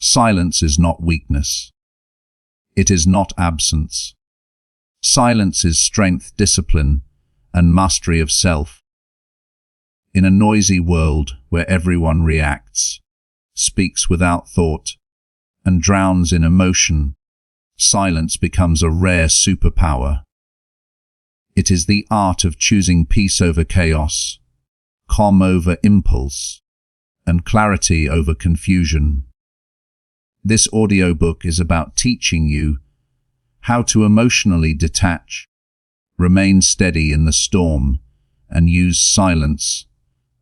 Silence is not weakness. It is not absence. Silence is strength, discipline, and mastery of self. In a noisy world where everyone reacts, speaks without thought, and drowns in emotion, silence becomes a rare superpower. It is the art of choosing peace over chaos, calm over impulse, and clarity over confusion. This audiobook is about teaching you how to emotionally detach, remain steady in the storm, and use silence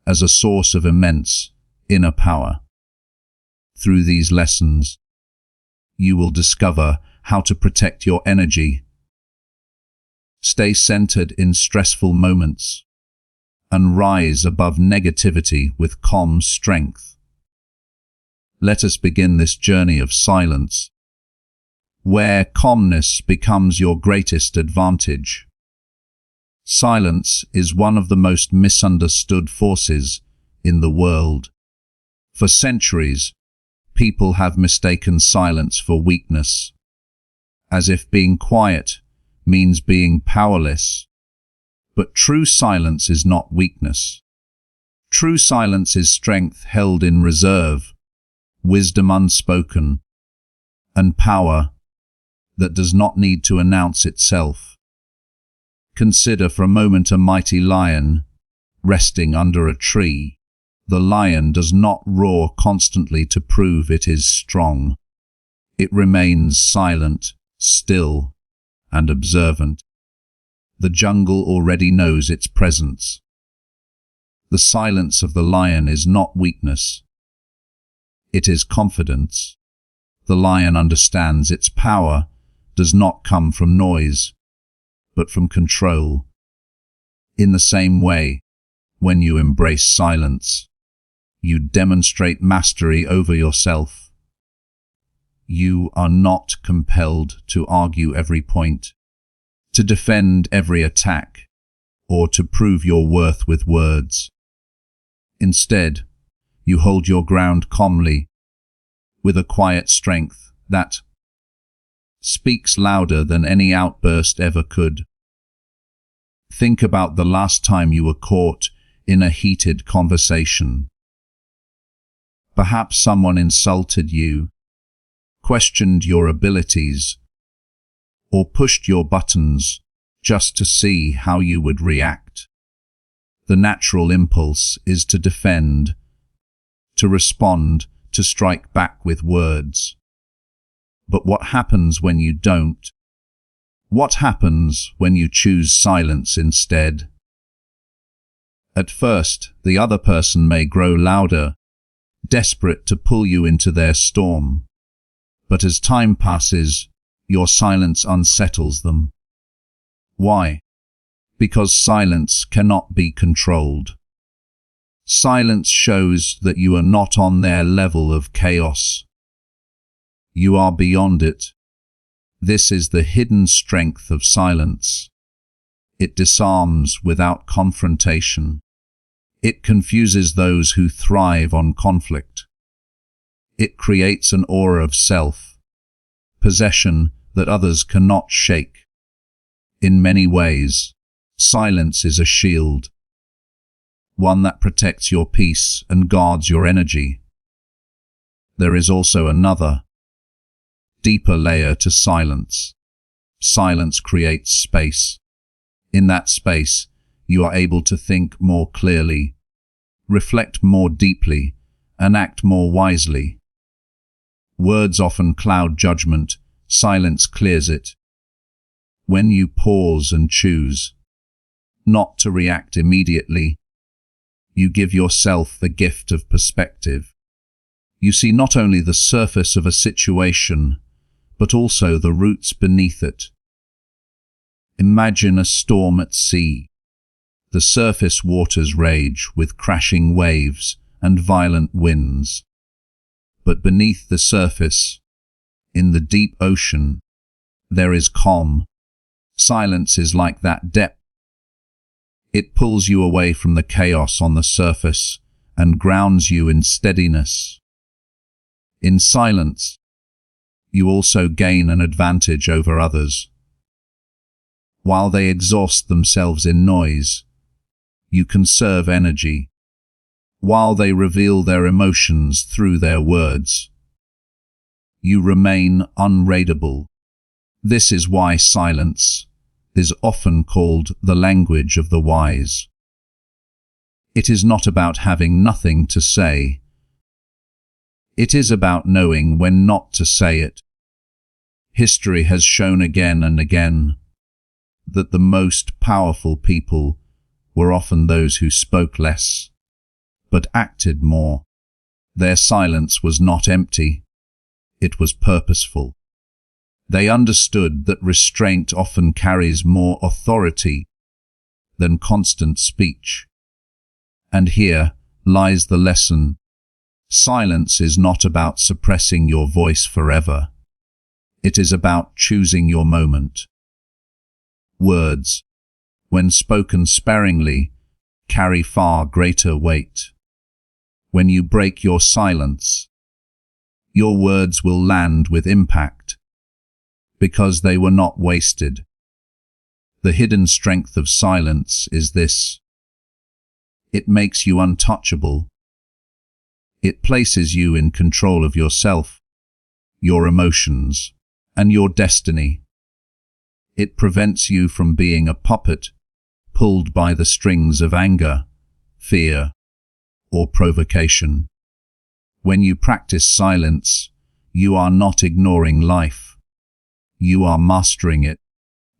as a source of immense inner power. Through these lessons, you will discover how to protect your energy, stay centered in stressful moments, and rise above negativity with calm strength. Let us begin this journey of silence, where calmness becomes your greatest advantage. Silence is one of the most misunderstood forces in the world. For centuries, people have mistaken silence for weakness, as if being quiet means being powerless. But true silence is not weakness. True silence is strength held in reserve, wisdom unspoken, and power that does not need to announce itself. Consider for a moment a mighty lion resting under a tree. The lion does not roar constantly to prove it is strong. It remains silent, still, and observant. The jungle already knows its presence. The silence of the lion is not weakness. It is confidence. The lion understands its power does not come from noise, but from control. In the same way, when you embrace silence, you demonstrate mastery over yourself. You are not compelled to argue every point, to defend every attack, or to prove your worth with words. Instead, you hold your ground calmly, with a quiet strength that speaks louder than any outburst ever could. Think about the last time you were caught in a heated conversation. Perhaps someone insulted you, questioned your abilities, or pushed your buttons just to see how you would react. The natural impulse is to defend, to respond, to strike back with words. But what happens when you don't? What happens when you choose silence instead? At first, the other person may grow louder, desperate to pull you into their storm. But as time passes, your silence unsettles them. Why? Because silence cannot be controlled. Silence shows that you are not on their level of chaos. You are beyond it. This is the hidden strength of silence. It disarms without confrontation. It confuses those who thrive on conflict. It creates an aura of self-possession that others cannot shake. In many ways, silence is a shield, one that protects your peace and guards your energy. There is also another, deeper layer to silence. Silence creates space. In that space, you are able to think more clearly, reflect more deeply, and act more wisely. Words often cloud judgment, silence clears it. When you pause and choose not to react immediately, you give yourself the gift of perspective. You see not only the surface of a situation, but also the roots beneath it. Imagine a storm at sea. The surface waters rage with crashing waves and violent winds. But beneath the surface, in the deep ocean, there is calm. Silence is like that depth. It pulls you away from the chaos on the surface and grounds you in steadiness. In silence, you also gain an advantage over others. While they exhaust themselves in noise, you conserve energy. While they reveal their emotions through their words, you remain unreadable. This is why silence is often called the language of the wise. It is not about having nothing to say. It is about knowing when not to say it. History has shown again and again that the most powerful people were often those who spoke less, but acted more. Their silence was not empty. It was purposeful. They understood that restraint often carries more authority than constant speech. And here lies the lesson. Silence is not about suppressing your voice forever. It is about choosing your moment. Words, when spoken sparingly, carry far greater weight. When you break your silence, your words will land with impact, because they were not wasted. The hidden strength of silence is this. It makes you untouchable. It places you in control of yourself, your emotions, and your destiny. It prevents you from being a puppet pulled by the strings of anger, fear, or provocation. When you practice silence, you are not ignoring life. You are mastering it.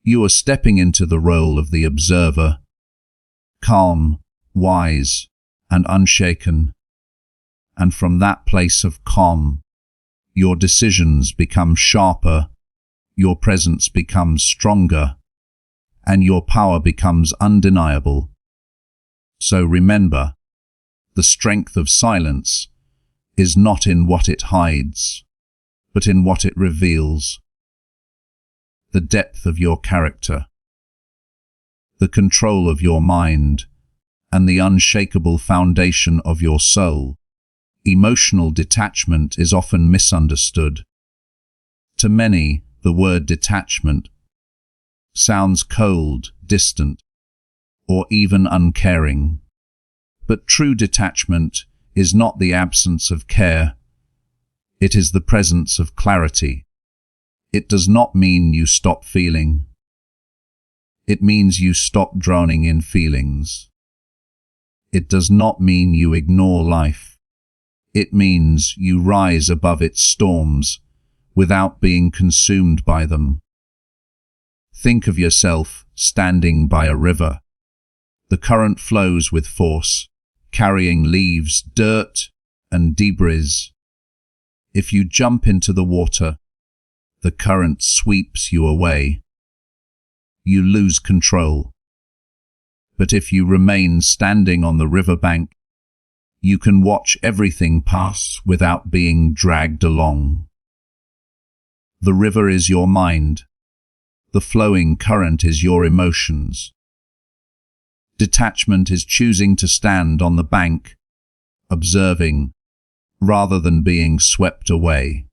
You are stepping into the role of the observer, calm, wise, and unshaken. And from that place of calm, your decisions become sharper, your presence becomes stronger, and your power becomes undeniable. So remember, the strength of silence is not in what it hides, but in what it reveals. The depth of your character, the control of your mind, and the unshakable foundation of your soul. Emotional detachment is often misunderstood. To many, the word detachment sounds cold, distant, or even uncaring. But true detachment is not the absence of care. It is the presence of clarity. It does not mean you stop feeling. It means you stop drowning in feelings. It does not mean you ignore life. It means you rise above its storms without being consumed by them. Think of yourself standing by a river. The current flows with force, carrying leaves, dirt, and debris. If you jump into the water, the current sweeps you away. You lose control. But if you remain standing on the riverbank, you can watch everything pass without being dragged along. The river is your mind. The flowing current is your emotions. Detachment is choosing to stand on the bank, observing, rather than being swept away.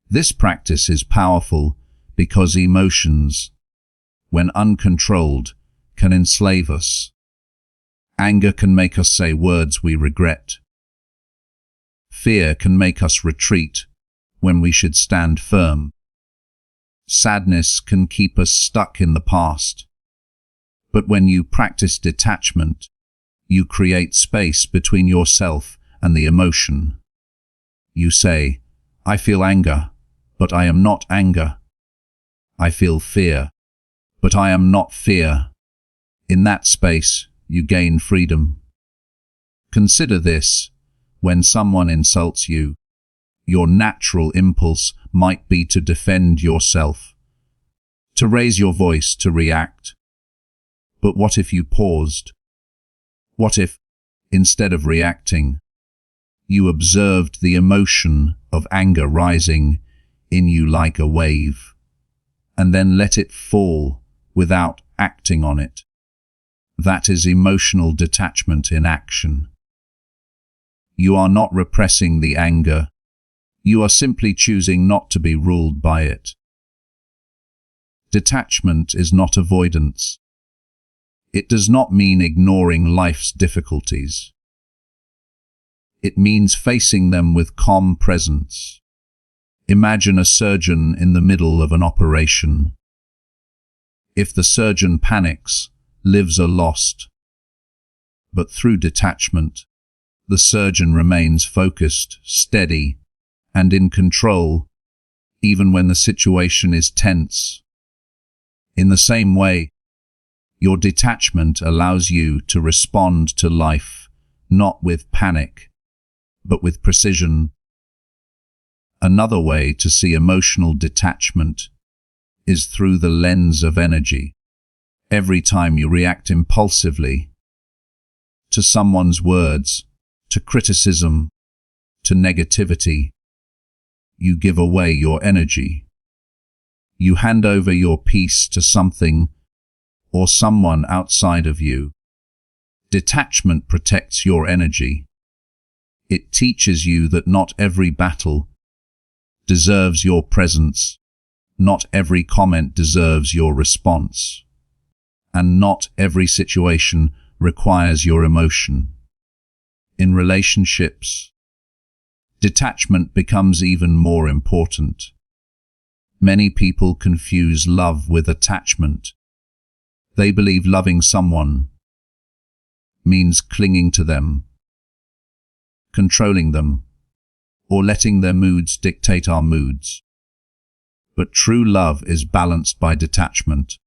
This practice is powerful because emotions, when uncontrolled, can enslave us. Anger can make us say words we regret. Fear can make us retreat when we should stand firm. Sadness can keep us stuck in the past. But when you practice detachment, you create space between yourself and the emotion. You say, I feel anger, but I am not anger. I feel fear, but I am not fear. In that space, you gain freedom. Consider this: when someone insults you, your natural impulse might be to defend yourself, to raise your voice, to react. But what if you paused? What if, instead of reacting, you observed the emotion of anger rising in you like a wave, and then let it fall without acting on it? That is emotional detachment in action. You are not repressing the anger. You are simply choosing not to be ruled by it. Detachment is not avoidance. It does not mean ignoring life's difficulties. It means facing them with calm presence. Imagine a surgeon in the middle of an operation. If the surgeon panics, lives are lost. But through detachment, the surgeon remains focused, steady, and in control, even when the situation is tense. In the same way, your detachment allows you to respond to life, not with panic, but with precision. Another way to see emotional detachment is through the lens of energy. Every time you react impulsively to someone's words, to criticism, to negativity, you give away your energy. You hand over your peace to something or someone outside of you. Detachment protects your energy. It teaches you that not every battle deserves your presence, not every comment deserves your response, and not every situation requires your emotion. In relationships, detachment becomes even more important. Many people confuse love with attachment. They believe loving someone means clinging to them, controlling them, or letting their moods dictate our moods. But true love is balanced by detachment.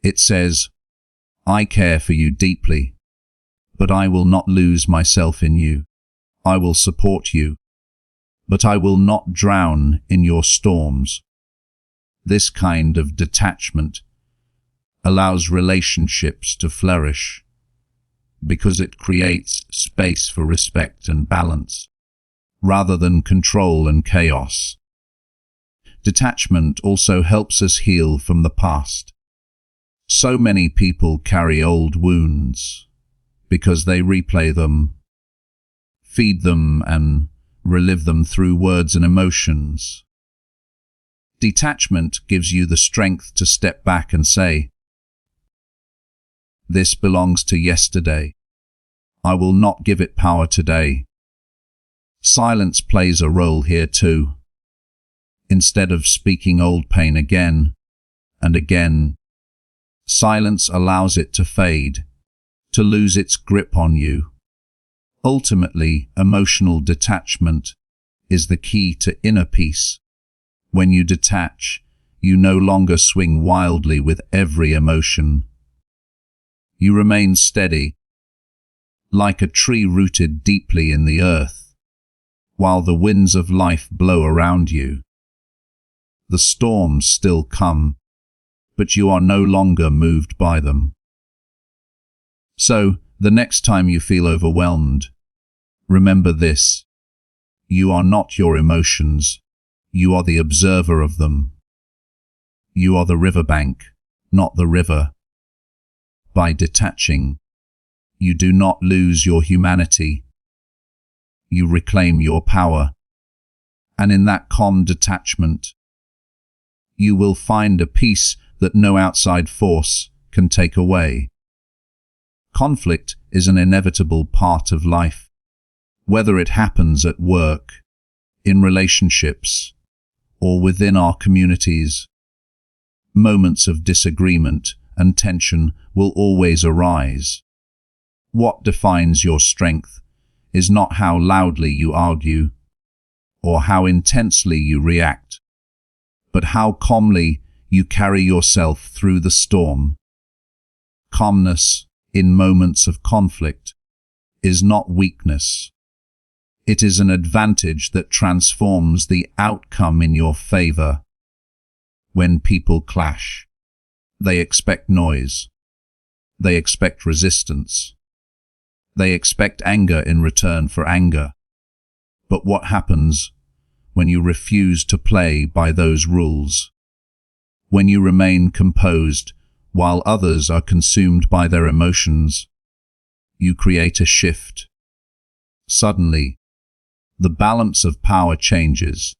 It says, I care for you deeply, but I will not lose myself in you. I will support you, but I will not drown in your storms. This kind of detachment allows relationships to flourish because it creates space for respect and balance, rather than control and chaos. Detachment also helps us heal from the past. So many people carry old wounds because they replay them, feed them, and relive them through words and emotions. Detachment gives you the strength to step back and say, this belongs to yesterday. I will not give it power today. Silence plays a role here too. Instead of speaking old pain again and again, silence allows it to fade, to lose its grip on you. Ultimately, emotional detachment is the key to inner peace. When you detach, you no longer swing wildly with every emotion. You remain steady, like a tree rooted deeply in the earth, while the winds of life blow around you. The storms still come, but you are no longer moved by them. So, the next time you feel overwhelmed, remember this: you are not your emotions, you are the observer of them. You are the riverbank, not the river. By detaching, you do not lose your humanity. You reclaim your power. And in that calm detachment, you will find a peace that no outside force can take away. Conflict is an inevitable part of life, whether it happens at work, in relationships, or within our communities. Moments of disagreement and tension will always arise. What defines your strength is not how loudly you argue or how intensely you react, but how calmly you carry yourself through the storm. Calmness in moments of conflict is not weakness. It is an advantage that transforms the outcome in your favor. When people clash, they expect noise. They expect resistance. They expect anger in return for anger. But what happens when you refuse to play by those rules? When you remain composed while others are consumed by their emotions, you create a shift. Suddenly, the balance of power changes.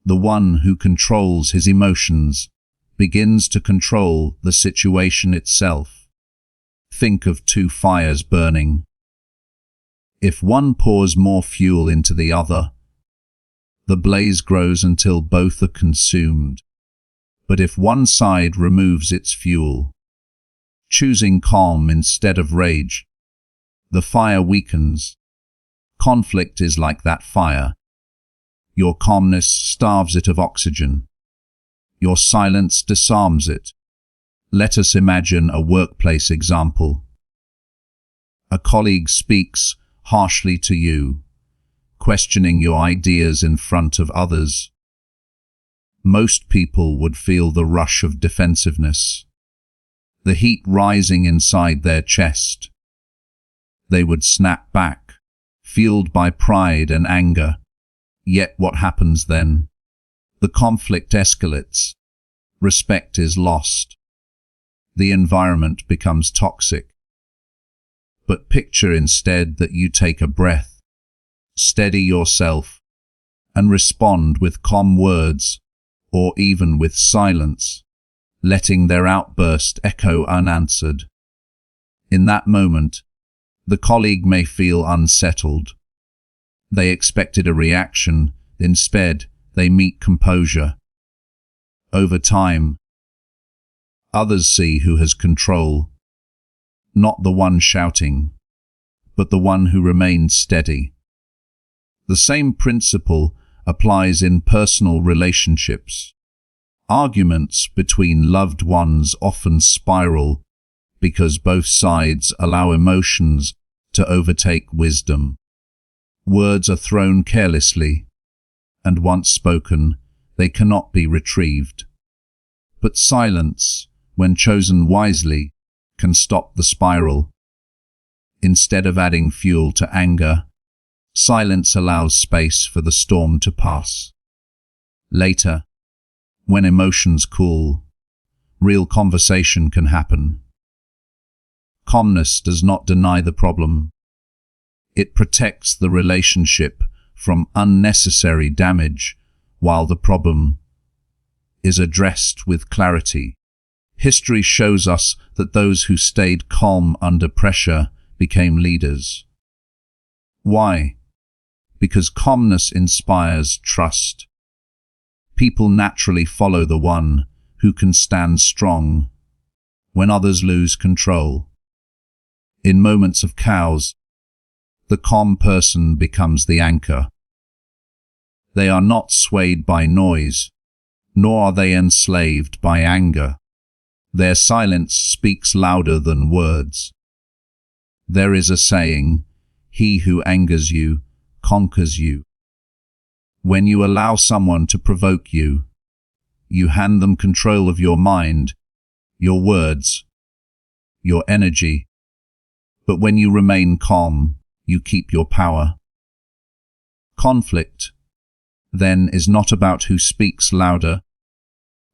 The one who controls his emotions begins to control the situation itself. Think of two fires burning. If one pours more fuel into the other, the blaze grows until both are consumed. But if one side removes its fuel, choosing calm instead of rage, the fire weakens. Conflict is like that fire. Your calmness starves it of oxygen. Your silence disarms it. Let us imagine a workplace example. A colleague speaks harshly to you, questioning your ideas in front of others. Most people would feel the rush of defensiveness, the heat rising inside their chest. They would snap back, fueled by pride and anger. Yet what happens then? The conflict escalates. Respect is lost. The environment becomes toxic. But picture instead that you take a breath, steady yourself, and respond with calm words, or even with silence, letting their outburst echo unanswered. In that moment, the colleague may feel unsettled. They expected a reaction, instead they meet composure. Over time, others see who has control, not the one shouting, but the one who remains steady. The same principle applies in personal relationships. Arguments between loved ones often spiral because both sides allow emotions to overtake wisdom. Words are thrown carelessly, and once spoken, they cannot be retrieved. But silence, when chosen wisely, can stop the spiral. Instead of adding fuel to anger, silence allows space for the storm to pass. Later, when emotions cool, real conversation can happen. Calmness does not deny the problem. It protects the relationship from unnecessary damage while the problem is addressed with clarity. History shows us that those who stayed calm under pressure became leaders. Why? Because calmness inspires trust. People naturally follow the one who can stand strong when others lose control. In moments of chaos, the calm person becomes the anchor. They are not swayed by noise, nor are they enslaved by anger. Their silence speaks louder than words. There is a saying, "He who angers you, conquers you." When you allow someone to provoke you, you hand them control of your mind, your words, your energy. But when you remain calm, you keep your power. Conflict, then, is not about who speaks louder,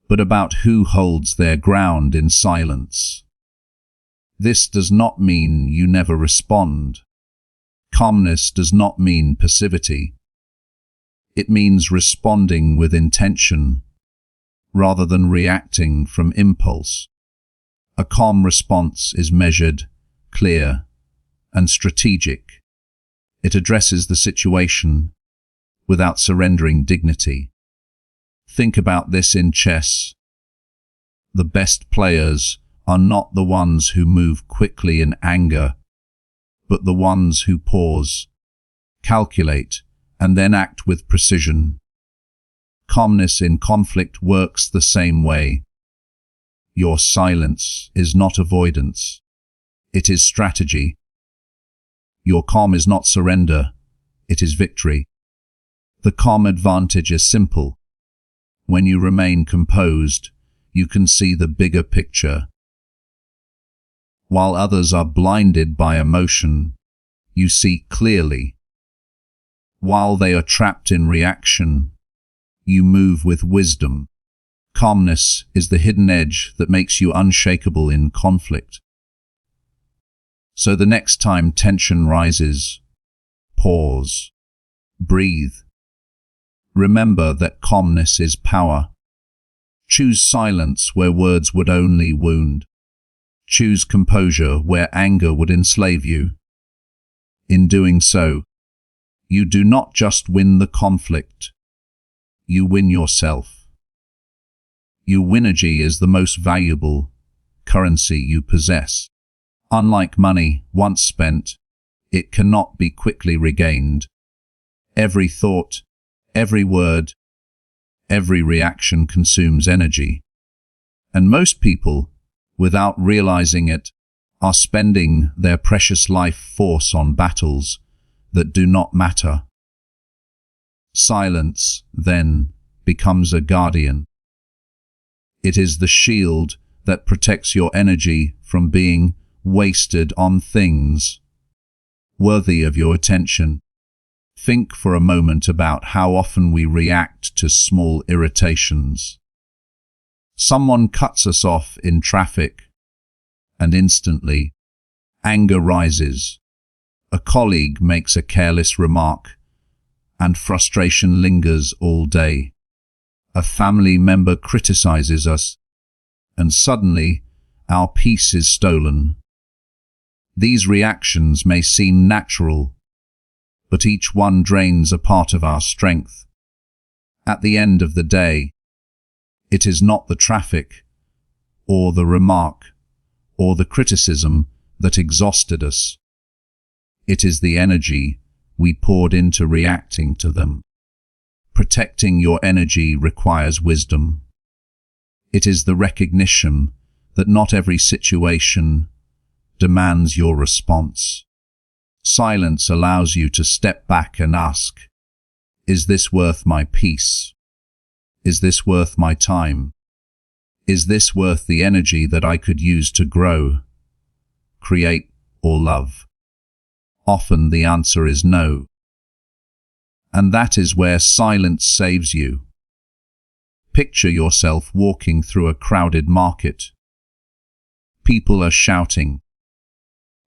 but about who holds their ground in silence. This does not mean you never respond. Calmness does not mean passivity. It means responding with intention, rather than reacting from impulse. A calm response is measured, clear, and strategic. It addresses the situation without surrendering dignity. Think about this in chess. The best players are not the ones who move quickly in anger, but the ones who pause, calculate, and then act with precision. Calmness in conflict works the same way. Your silence is not avoidance. It is strategy. Your calm is not surrender. It is victory. The calm advantage is simple. When you remain composed, you can see the bigger picture. While others are blinded by emotion, you see clearly. While they are trapped in reaction, you move with wisdom. Calmness is the hidden edge that makes you unshakable in conflict. So the next time tension rises, pause. Breathe. Remember that calmness is power. Choose silence where words would only wound. Choose composure where anger would enslave you. In doing so, you do not just win the conflict, you win yourself. Your energy is the most valuable currency you possess. Unlike money, once spent, it cannot be quickly regained. Every thought, every word, every reaction consumes energy. And most people, without realizing it, are spending their precious life force on battles that do not matter. Silence, then, becomes a guardian. It is the shield that protects your energy from being wasted on things worthy of your attention. Think for a moment about how often we react to small irritations. Someone cuts us off in traffic, and instantly, anger rises. A colleague makes a careless remark, and frustration lingers all day. A family member criticizes us, and suddenly, our peace is stolen. These reactions may seem natural, but each one drains a part of our strength. At the end of the day, it is not the traffic, or the remark, or the criticism that exhausted us. It is the energy we poured into reacting to them. Protecting your energy requires wisdom. It is the recognition that not every situation demands your response. Silence allows you to step back and ask, is this worth my peace? Is this worth my time? Is this worth the energy that I could use to grow, create, or love? Often the answer is no. And that is where silence saves you. Picture yourself walking through a crowded market. People are shouting,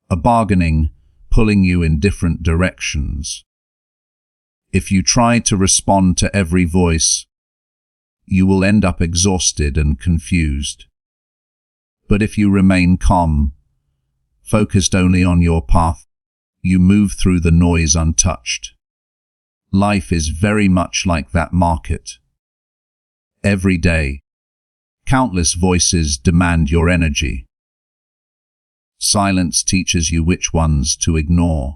bargaining, pulling you in different directions. If you try to respond to every voice, you will end up exhausted and confused. But if you remain calm, focused only on your path, you move through the noise untouched. Life is very much like that market. Every day, countless voices demand your energy. Silence teaches you which ones to ignore.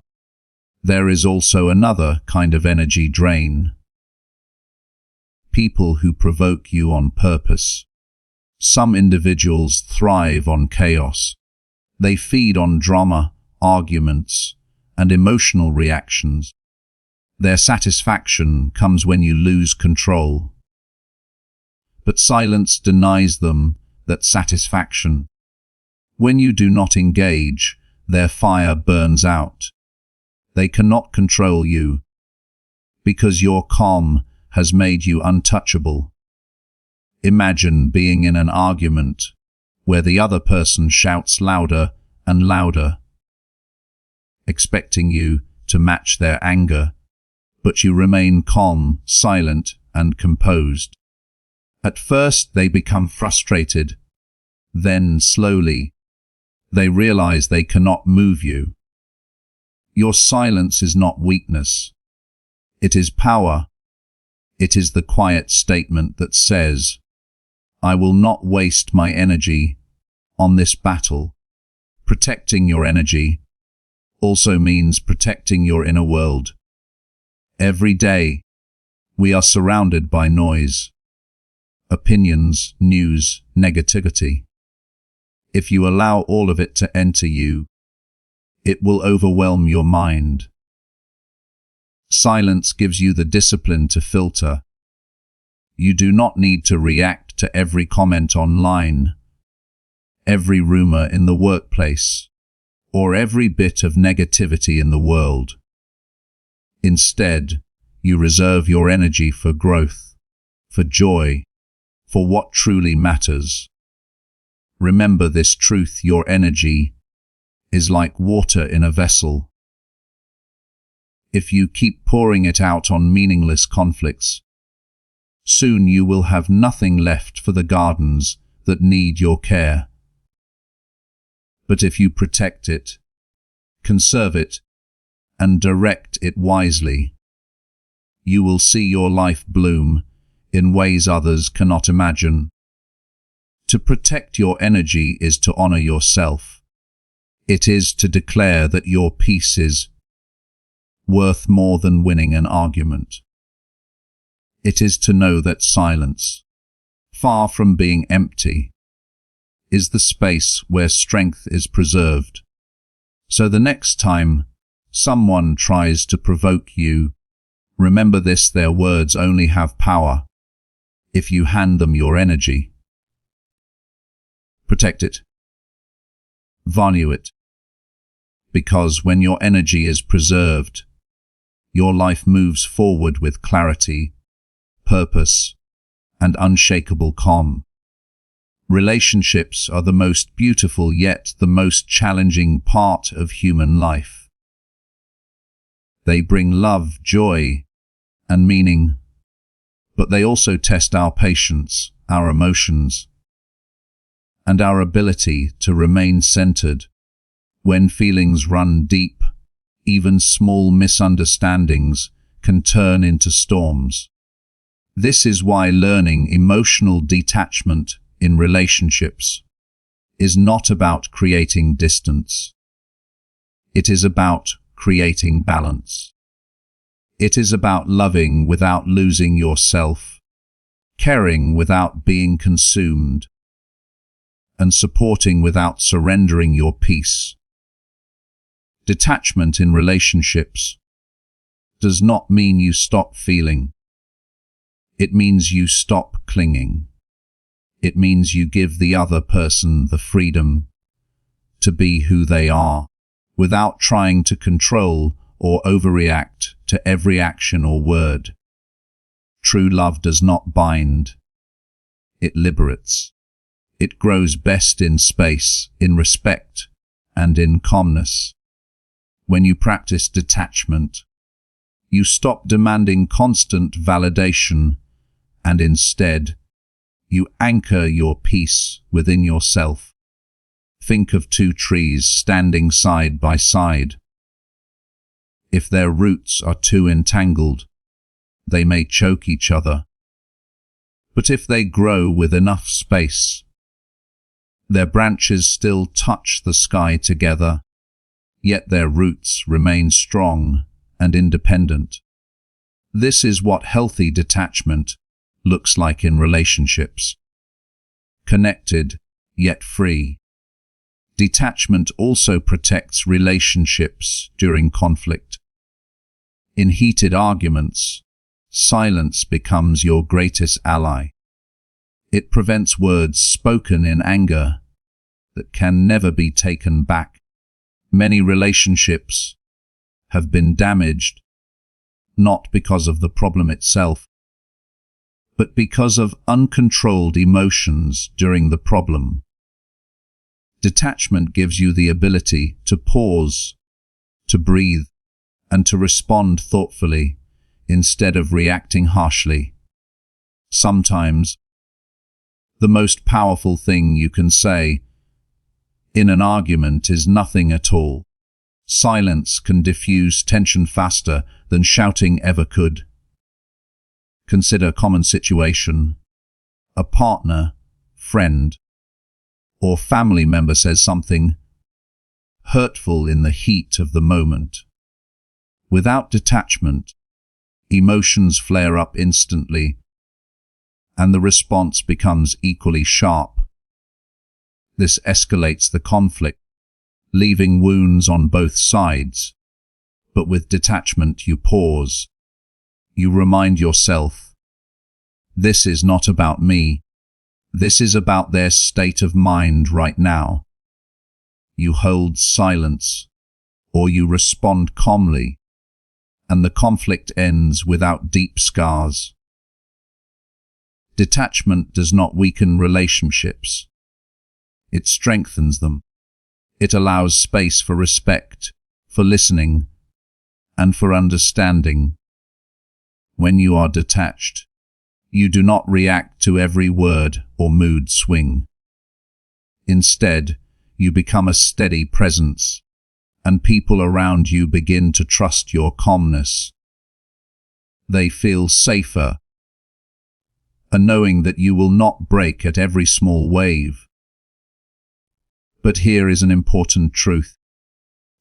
There is also another kind of energy drain. People who provoke you on purpose. Some individuals thrive on chaos. They feed on drama, arguments, and emotional reactions. Their satisfaction comes when you lose control. But silence denies them that satisfaction. When you do not engage, their fire burns out. They cannot control you, because your calm has made you untouchable. Imagine being in an argument where the other person shouts louder and louder, expecting you to match their anger, but you remain calm, silent, and composed. At first they become frustrated, then slowly, they realize they cannot move you. Your silence is not weakness. It is power. It is the quiet statement that says, I will not waste my energy on this battle. Protecting your energy also means protecting your inner world. Every day, we are surrounded by noise, opinions, news, negativity. If you allow all of it to enter you, it will overwhelm your mind. Silence gives you the discipline to filter. You do not need to react to every comment online, every rumor in the workplace, or every bit of negativity in the world. Instead, you reserve your energy for growth, for joy, for what truly matters. Remember this truth: your energy is like water in a vessel. If you keep pouring it out on meaningless conflicts, soon you will have nothing left for the gardens that need your care. But if you protect it, conserve it, and direct it wisely, you will see your life bloom in ways others cannot imagine. To protect your energy is to honor yourself. It is to declare that your peace is worth more than winning an argument. It is to know that silence, far from being empty, is the space where strength is preserved. So the next time someone tries to provoke you, remember this: their words only have power if you hand them your energy. Protect it. Value it. Because when your energy is preserved, your life moves forward with clarity, purpose, and unshakable calm. Relationships are the most beautiful yet the most challenging part of human life. They bring love, joy, and meaning, but they also test our patience, our emotions, and our ability to remain centered. When feelings run deep, even small misunderstandings can turn into storms. This is why learning emotional detachment in relationships is not about creating distance. It is about creating balance. It is about loving without losing yourself, caring without being consumed, and supporting without surrendering your peace. Detachment in relationships does not mean you stop feeling. It means you stop clinging. It means you give the other person the freedom to be who they are, without trying to control or overreact to every action or word. True love does not bind. It liberates. It grows best in space, in respect, and in calmness. When you practice detachment, you stop demanding constant validation, and instead, you anchor your peace within yourself. Think of two trees standing side by side. If their roots are too entangled, they may choke each other. But if they grow with enough space, their branches still touch the sky together, yet their roots remain strong and independent. This is what healthy detachment looks like in relationships. Connected, yet free. Detachment also protects relationships during conflict. In heated arguments, silence becomes your greatest ally. It prevents words spoken in anger that can never be taken back. Many relationships have been damaged, not because of the problem itself, but because of uncontrolled emotions during the problem. Detachment gives you the ability to pause, to breathe, and to respond thoughtfully instead of reacting harshly. Sometimes, the most powerful thing you can say in an argument is nothing at all. Silence can diffuse tension faster than shouting ever could. Consider a common situation. A partner, friend, or family member says something hurtful in the heat of the moment. Without detachment, emotions flare up instantly, and the response becomes equally sharp. This escalates the conflict, leaving wounds on both sides. But with detachment, you pause. You remind yourself, this is not about me. This is about their state of mind right now. You hold silence, or you respond calmly, and the conflict ends without deep scars. Detachment does not weaken relationships. It strengthens them. It allows space for respect, for listening, and for understanding. When you are detached, you do not react to every word or mood swing. Instead, you become a steady presence, and people around you begin to trust your calmness. They feel safer, and knowing that you will not break at every small wave. But here is an important truth.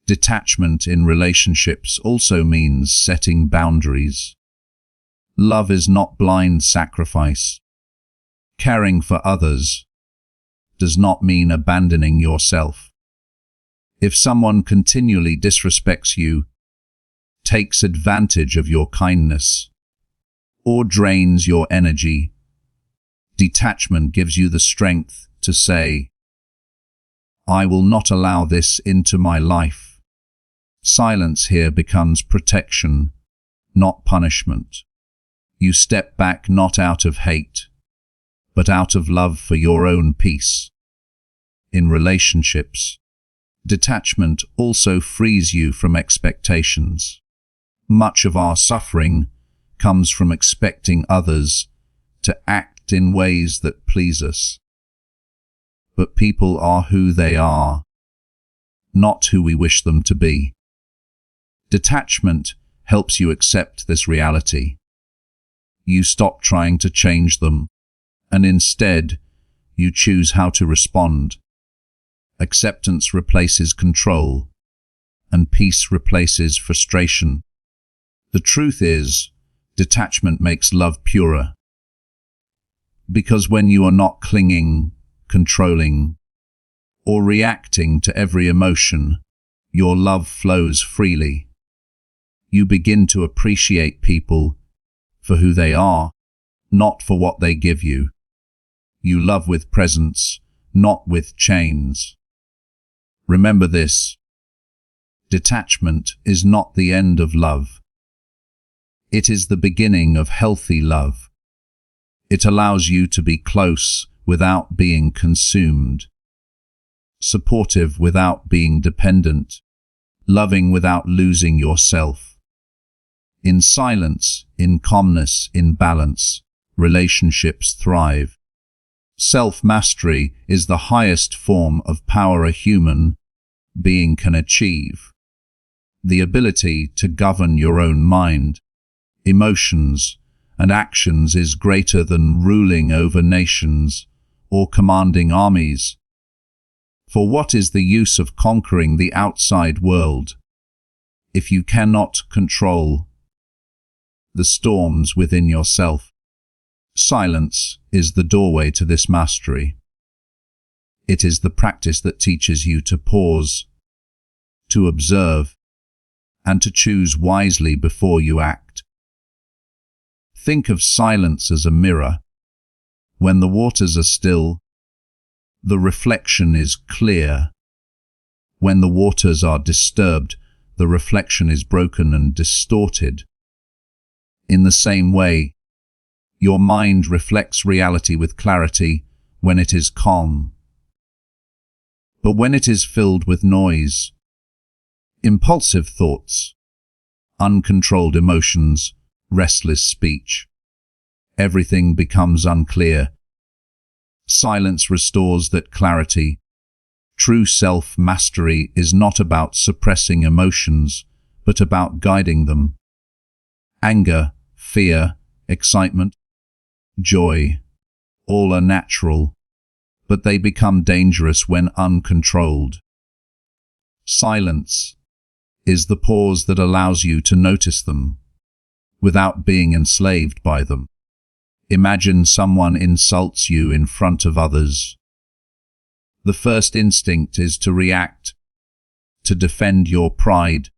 Detachment in relationships also means setting boundaries. Love is not blind sacrifice. Caring for others does not mean abandoning yourself. If someone continually disrespects you, takes advantage of your kindness, or drains your energy, detachment gives you the strength to say, "I will not allow this into my life." Silence here becomes protection, not punishment. You step back not out of hate, but out of love for your own peace. In relationships, detachment also frees you from expectations. Much of our suffering comes from expecting others to act in ways that please us. But people are who they are, not who we wish them to be. Detachment helps you accept this reality. You stop trying to change them, and instead, you choose how to respond. Acceptance replaces control, and peace replaces frustration. The truth is, detachment makes love purer. Because when you are not clinging, controlling, or reacting to every emotion, your love flows freely. You begin to appreciate people for who they are, not for what they give you. You love with presence, not with chains. Remember this: detachment is not the end of love. It is the beginning of healthy love. It allows you to be close without being consumed, supportive without being dependent, loving without losing yourself. In silence, in calmness, in balance, relationships thrive. Self-mastery is the highest form of power a human being can achieve. The ability to govern your own mind, emotions, and actions is greater than ruling over nations or commanding armies. For what is the use of conquering the outside world if you cannot control the storms within yourself? Silence is the doorway to this mastery. It is the practice that teaches you to pause, to observe, and to choose wisely before you act. Think of silence as a mirror. When the waters are still, the reflection is clear. When the waters are disturbed, the reflection is broken and distorted. In the same way, your mind reflects reality with clarity when it is calm. But when it is filled with noise, impulsive thoughts, uncontrolled emotions, restless speech, everything becomes unclear. Silence restores that clarity. True self-mastery is not about suppressing emotions, but about guiding them. Anger, fear, excitement, joy, all are natural, but they become dangerous when uncontrolled. Silence is the pause that allows you to notice them, without being enslaved by them. Imagine someone insults you in front of others. The first instinct is to react, to defend your pride,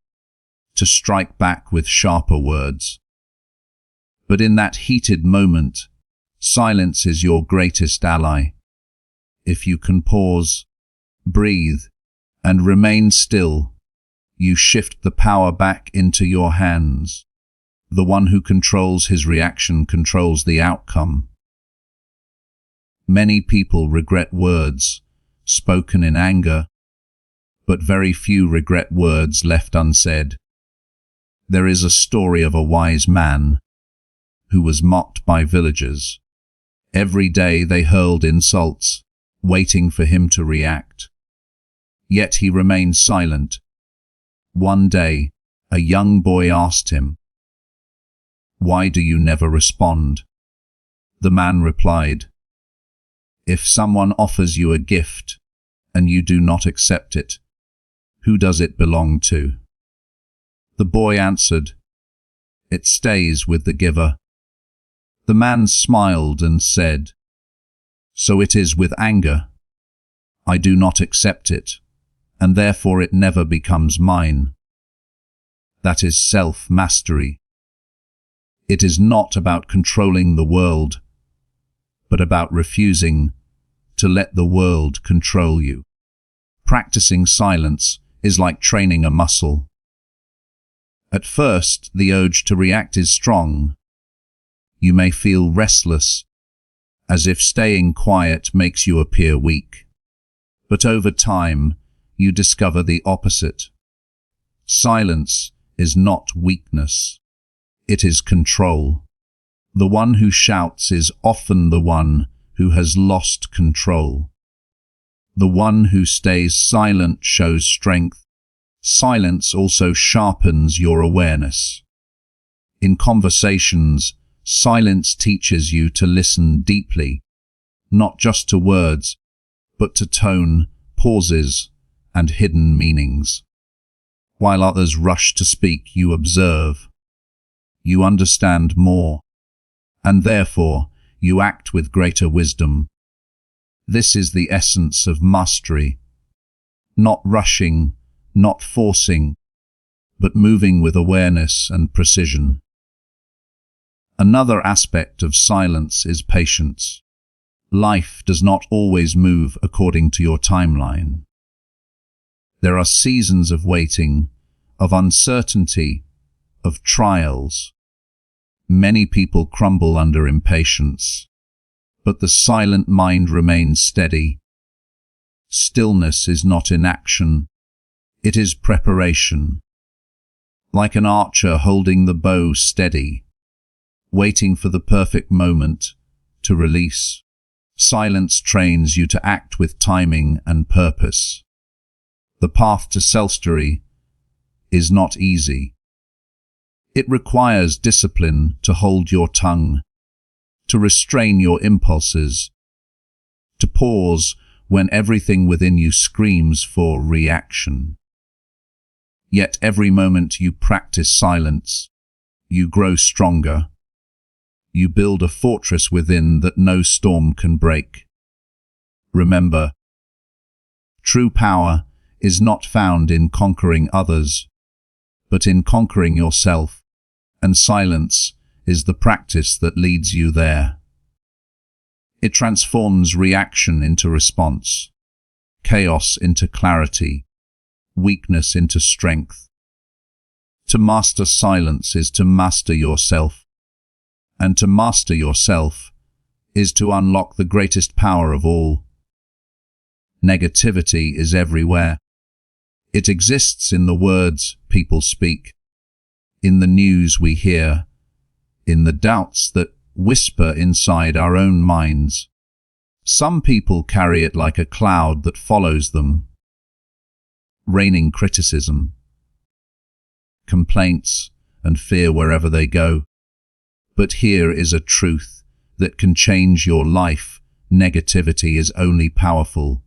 to strike back with sharper words. But in that heated moment, silence is your greatest ally. If you can pause, breathe, and remain still, you shift the power back into your hands. The one who controls his reaction controls the outcome. Many people regret words spoken in anger, but very few regret words left unsaid. There is a story of a wise man who was mocked by villagers. Every day they hurled insults, waiting for him to react. Yet he remained silent. One day, a young boy asked him, "Why do you never respond?" The man replied, "If someone offers you a gift and you do not accept it, who does it belong to?" The boy answered, "It stays with the giver." The man smiled and said, "So it is with anger. I do not accept it, and therefore it never becomes mine." That is self-mastery. It is not about controlling the world, but about refusing to let the world control you. Practicing silence is like training a muscle. At first, the urge to react is strong. You may feel restless, as if staying quiet makes you appear weak. But over time, you discover the opposite. Silence is not weakness. It is control. The one who shouts is often the one who has lost control. The one who stays silent shows strength. Silence also sharpens your awareness. In conversations, silence teaches you to listen deeply, not just to words, but to tone, pauses, and hidden meanings. While others rush to speak, you observe. You understand more, and therefore you act with greater wisdom. This is the essence of mastery. Not rushing, not forcing, but moving with awareness and precision. Another aspect of silence is patience. Life does not always move according to your timeline. There are seasons of waiting, of uncertainty, of trials. Many people crumble under impatience, but the silent mind remains steady. Stillness is not inaction, it is preparation. Like an archer holding the bow steady, waiting for the perfect moment to release. Silence trains you to act with timing and purpose. The path to self-mastery is not easy. It requires discipline to hold your tongue, to restrain your impulses, to pause when everything within you screams for reaction. Yet every moment you practice silence, you grow stronger. You build a fortress within that no storm can break. Remember, true power is not found in conquering others, but in conquering yourself, and silence is the practice that leads you there. It transforms reaction into response, chaos into clarity, weakness into strength. To master silence is to master yourself, and to master yourself is to unlock the greatest power of all. Negativity is everywhere. It exists in the words people speak, in the news we hear, in the doubts that whisper inside our own minds. Some people carry it like a cloud that follows them, raining criticism, complaints, and fear wherever they go. But here is a truth that can change your life. Negativity is only powerful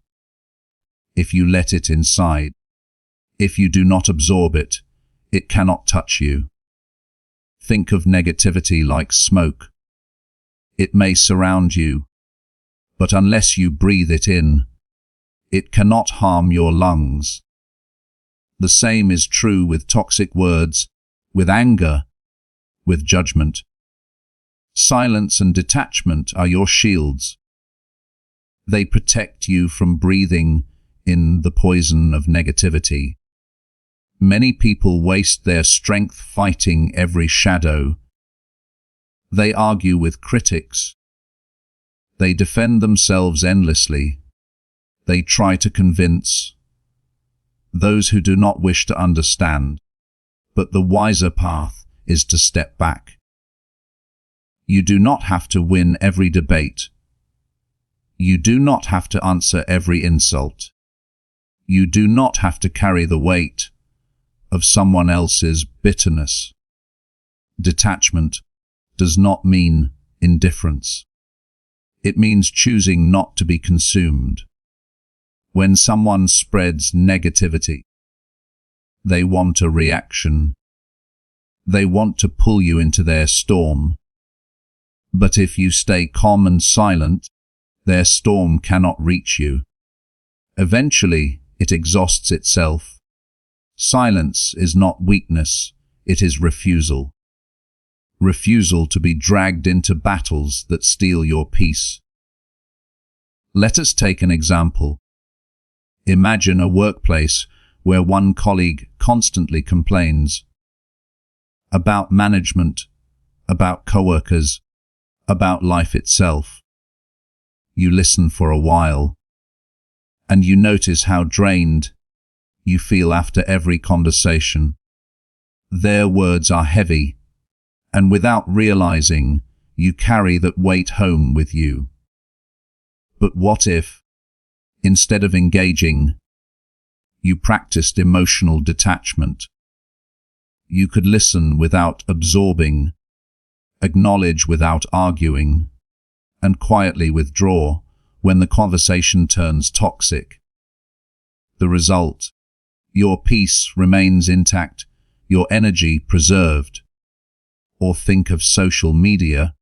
if you let it inside. If you do not absorb it, it cannot touch you. Think of negativity like smoke. It may surround you, but unless you breathe it in, it cannot harm your lungs. The same is true with toxic words, with anger, with judgment. Silence and detachment are your shields. They protect you from breathing in the poison of negativity. Many people waste their strength fighting every shadow. They argue with critics. They defend themselves endlessly. They try to convince those who do not wish to understand. but the wiser path is to step back. You do not have to win every debate. You do not have to answer every insult. You do not have to carry the weight of someone else's bitterness. Detachment does not mean indifference. It means choosing not to be consumed. When someone spreads negativity, they want a reaction. They want to pull you into their storm. But if you stay calm and silent, their storm cannot reach you. Eventually, it exhausts itself. Silence is not weakness, it is refusal. Refusal to be dragged into battles that steal your peace. Let us take an example. Imagine a workplace where one colleague constantly complains about management, about coworkers, about life itself. You listen for a while, and you notice how drained you feel after every conversation. Their words are heavy, and without realizing, you carry that weight home with you. But what if, instead of engaging, you practiced emotional detachment? You could listen without absorbing, acknowledge without arguing, and quietly withdraw when the conversation turns toxic. The result: your peace remains intact, your energy preserved. Or think of social media.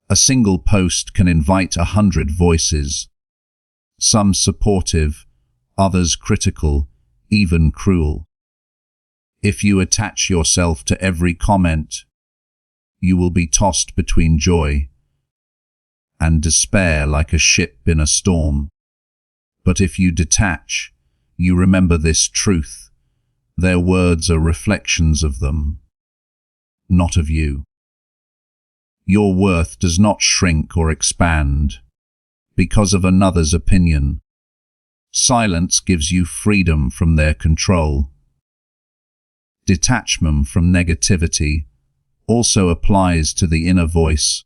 A single post can invite 100 voices, some supportive, others critical, even cruel. If you attach yourself to every comment, you will be tossed between joy and despair like a ship in a storm. But if you detach, you remember this truth: their words are reflections of them, not of you. Your worth does not shrink or expand because of another's opinion. Silence gives you freedom from their control. Detachment from negativity also applies to the inner voice.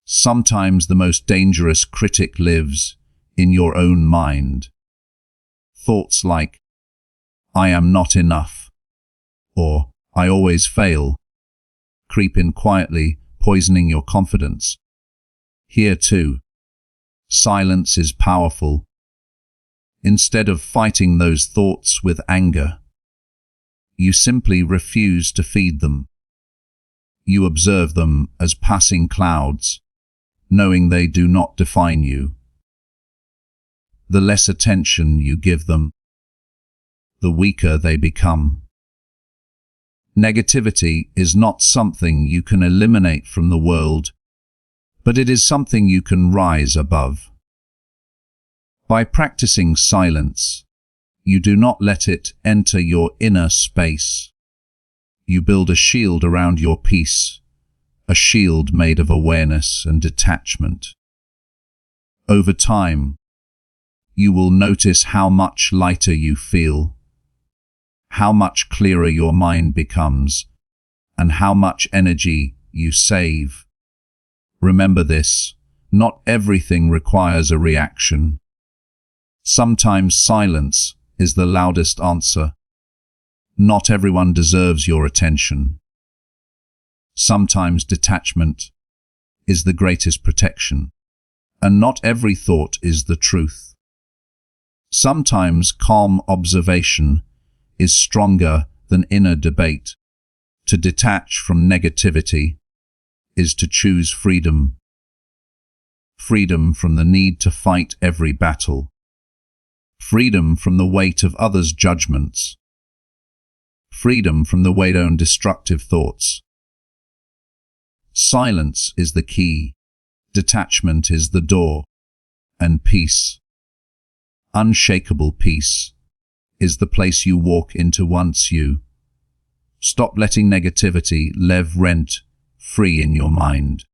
Sometimes the most dangerous critic lives in your own mind. Thoughts like, "I am not enough," or "I always fail," creep in quietly, poisoning your confidence. Here too, silence is powerful. Instead of fighting those thoughts with anger, you simply refuse to feed them. You observe them as passing clouds, knowing they do not define you. The less attention you give them, the weaker they become. Negativity is not something you can eliminate from the world, but it is something you can rise above. By practicing silence, you do not let it enter your inner space. You build a shield around your peace, a shield made of awareness and detachment. Over time, you will notice how much lighter you feel, how much clearer your mind becomes, and how much energy you save. Remember this: not everything requires a reaction. Sometimes silence is the loudest answer. Not everyone deserves your attention. Sometimes detachment is the greatest protection, and not every thought is the truth. Sometimes calm observation is stronger than inner debate. To detach from negativity is to choose freedom. Freedom from the need to fight every battle. Freedom from the weight of others' judgments. Freedom from the weight of own destructive thoughts. Silence is the key. Detachment is the door. And peace, unshakable peace, is the place you walk into once you stop letting negativity live rent-free in your mind.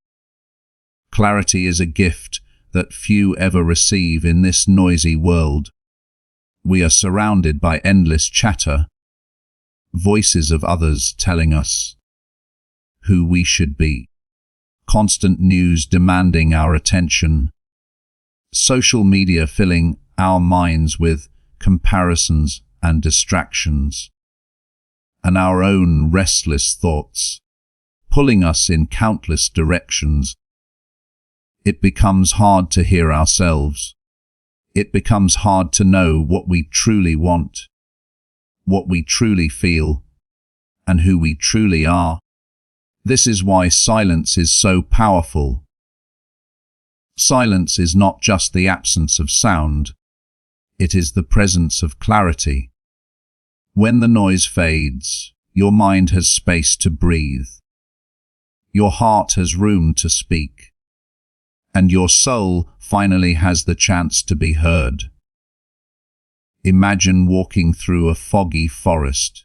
Clarity is a gift that few ever receive in this noisy world. We are surrounded by endless chatter, voices of others telling us who we should be, constant news demanding our attention, social media filling our minds with comparisons and distractions, and our own restless thoughts pulling us in countless directions. It becomes hard to hear ourselves. It becomes hard to know what we truly want, what we truly feel, and who we truly are. This is why silence is so powerful. Silence is not just the absence of sound, it is the presence of clarity. When the noise fades, your mind has space to breathe. Your heart has room to speak, and your soul finally has the chance to be heard. Imagine walking through a foggy forest.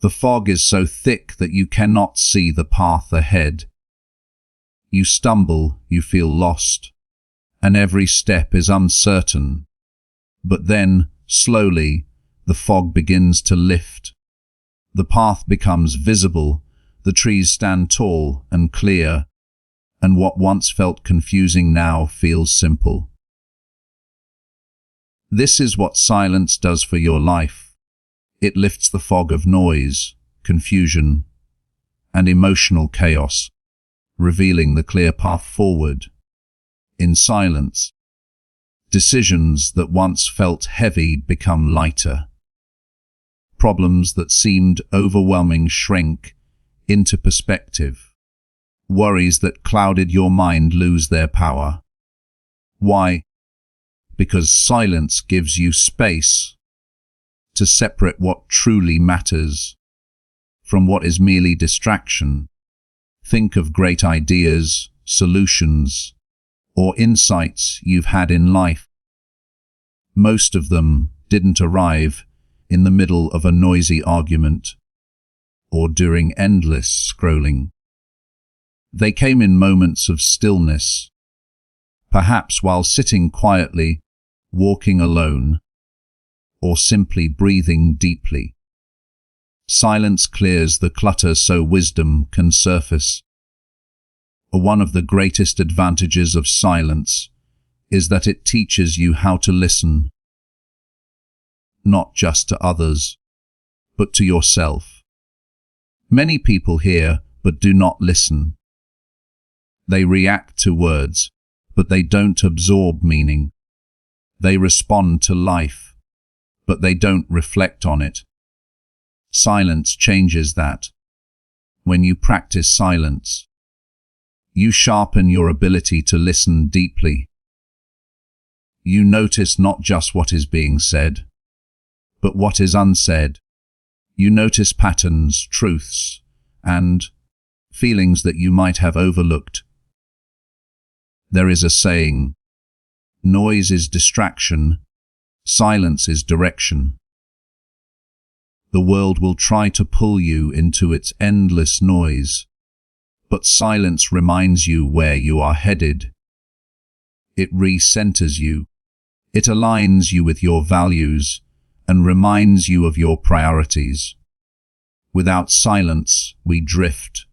The fog is so thick that you cannot see the path ahead. You stumble, you feel lost, and every step is uncertain. But then, slowly, the fog begins to lift. The path becomes visible, the trees stand tall and clear, and what once felt confusing now feels simple. This is what silence does for your life. It lifts the fog of noise, confusion, and emotional chaos, revealing the clear path forward. In silence, decisions that once felt heavy become lighter. Problems that seemed overwhelming shrink into perspective. Worries that clouded your mind lose their power. Why? Because silence gives you space to separate what truly matters from what is merely distraction. Think of great ideas, solutions, or insights you've had in life. Most of them didn't arrive in the middle of a noisy argument or during endless scrolling. They came in moments of stillness, perhaps while sitting quietly, walking alone, or simply breathing deeply. Silence clears the clutter so wisdom can surface. One of the greatest advantages of silence is that it teaches you how to listen, not just to others, but to yourself. Many people hear but do not listen. They react to words, but they don't absorb meaning. They respond to life, but they don't reflect on it. Silence changes that. When you practice silence, you sharpen your ability to listen deeply. You notice not just what is being said, but what is unsaid. You notice patterns, truths, and feelings that you might have overlooked. There is a saying, noise is distraction, silence is direction. The world will try to pull you into its endless noise, but silence reminds you where you are headed. It recenters you. It aligns you with your values and reminds you of your priorities. Without silence, we drift.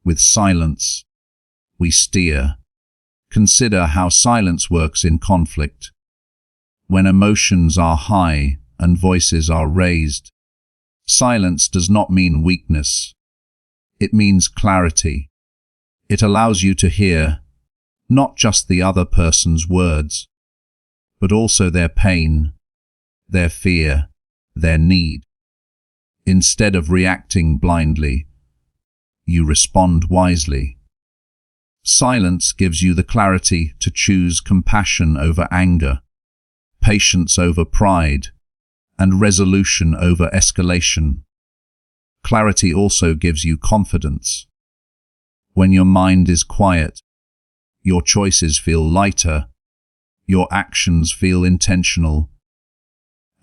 With silence, we steer. Consider how silence works in conflict. When emotions are high and voices are raised, silence does not mean weakness. It means clarity. It allows you to hear not just the other person's words, but also their pain, their fear, their need. Instead of reacting blindly, you respond wisely. Silence gives you the clarity to choose compassion over anger, patience over pride, and resolution over escalation. Clarity also gives you confidence. When your mind is quiet, your choices feel lighter, your actions feel intentional,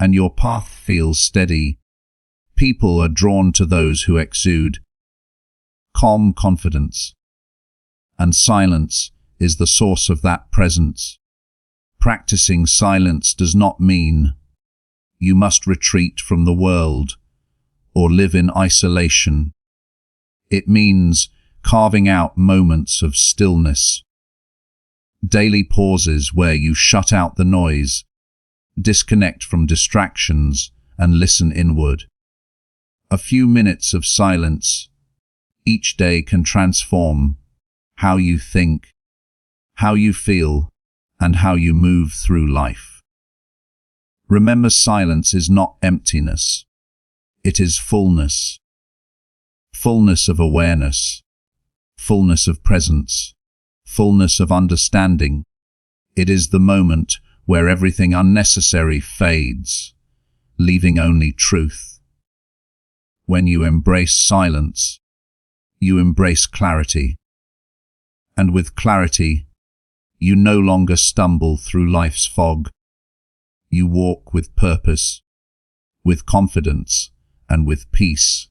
and your path feels steady. People are drawn to those who exude calm confidence, and silence is the source of that presence. Practicing silence does not mean you must retreat from the world or live in isolation. It means carving out moments of stillness, daily pauses where you shut out the noise, disconnect from distractions, and listen inward. A few minutes of silence each day can transform how you think, how you feel, and how you move through life. Remember, silence is not emptiness. It is fullness. Fullness of awareness, fullness of presence, fullness of understanding. It is the moment where everything unnecessary fades, leaving only truth. When you embrace silence, you embrace clarity. And with clarity, you no longer stumble through life's fog. You walk with purpose, with confidence, and with peace.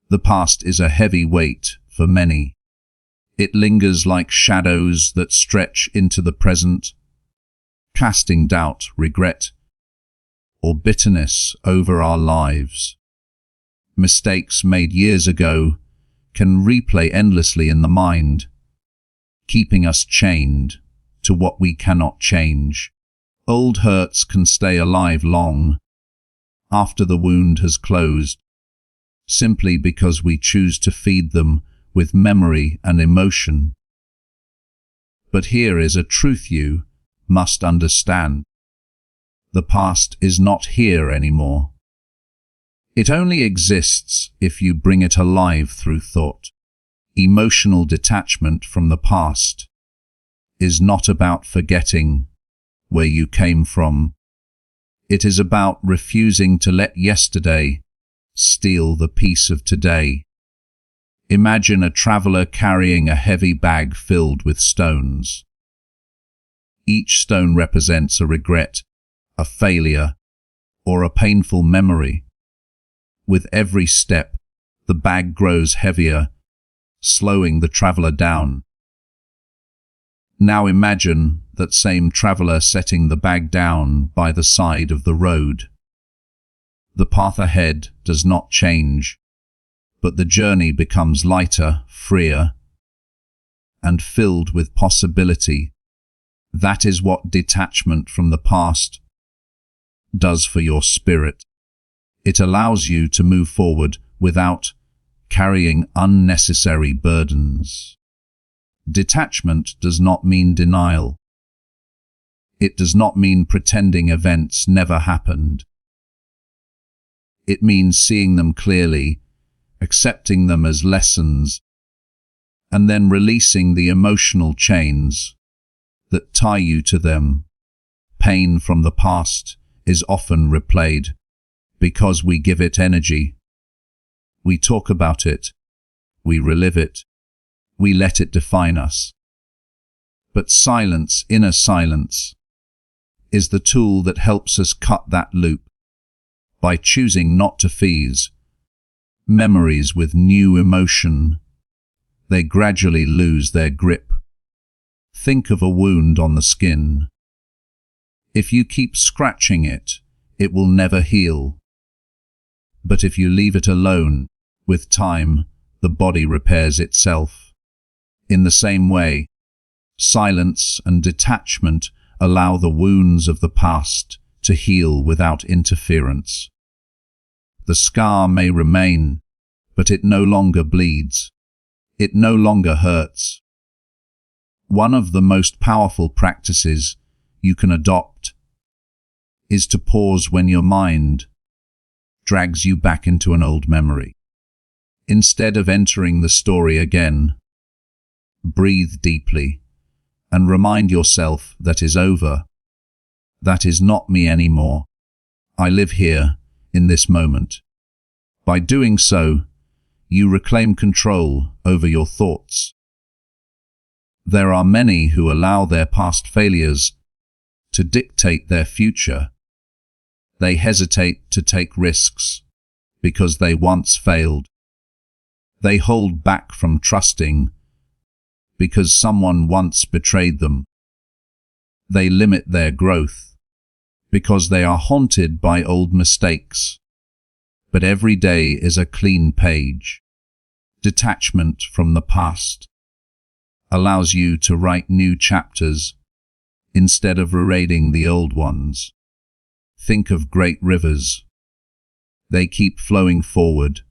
The past is a heavy weight for many. It lingers like shadows that stretch into the present, casting doubt, regret, or bitterness over our lives. Mistakes made years ago can replay endlessly in the mind, keeping us chained to what we cannot change. Old hurts can stay alive long after the wound has closed, simply because we choose to feed them with memory and emotion. But here is a truth you must understand. The past is not here anymore. It only exists if you bring it alive through thought. Emotional detachment from the past is not about forgetting where you came from. It is about refusing to let yesterday steal the peace of today. Imagine a traveler carrying a heavy bag filled with stones. Each stone represents a regret, a failure, or a painful memory. With every step, the bag grows heavier, slowing the traveler down. Now imagine that same traveler setting the bag down by the side of the road. The path ahead does not change, but the journey becomes lighter, freer, and filled with possibility. That is what detachment from the past does for your spirit. It allows you to move forward without carrying unnecessary burdens. Detachment does not mean denial. It does not mean pretending events never happened. It means seeing them clearly, accepting them as lessons, and then releasing the emotional chains that tie you to them. Pain from the past is often replayed because we give it energy. We talk about it, we relive it, we let it define us. But silence, inner silence, is the tool that helps us cut that loop. By choosing not to freeze memories with new emotion, they gradually lose their grip. Think of a wound on the skin. If you keep scratching it, it will never heal. But if you leave it alone, with time, the body repairs itself. In the same way, silence and detachment allow the wounds of the past to heal without interference. The scar may remain, but it no longer bleeds. It no longer hurts. One of the most powerful practices you can adopt is to pause when your mind drags you back into an old memory. Instead of entering the story again, breathe deeply and remind yourself that is over. That is not me anymore. I live here, in this moment. By doing so, you reclaim control over your thoughts. There are many who allow their past failures to dictate their future. They hesitate to take risks because they once failed. They hold back from trusting because someone once betrayed them. They limit their growth because they are haunted by old mistakes. but every day is a clean page. Detachment from the past allows you to write new chapters instead of rereading the old ones. Think of great rivers. They keep flowing forward,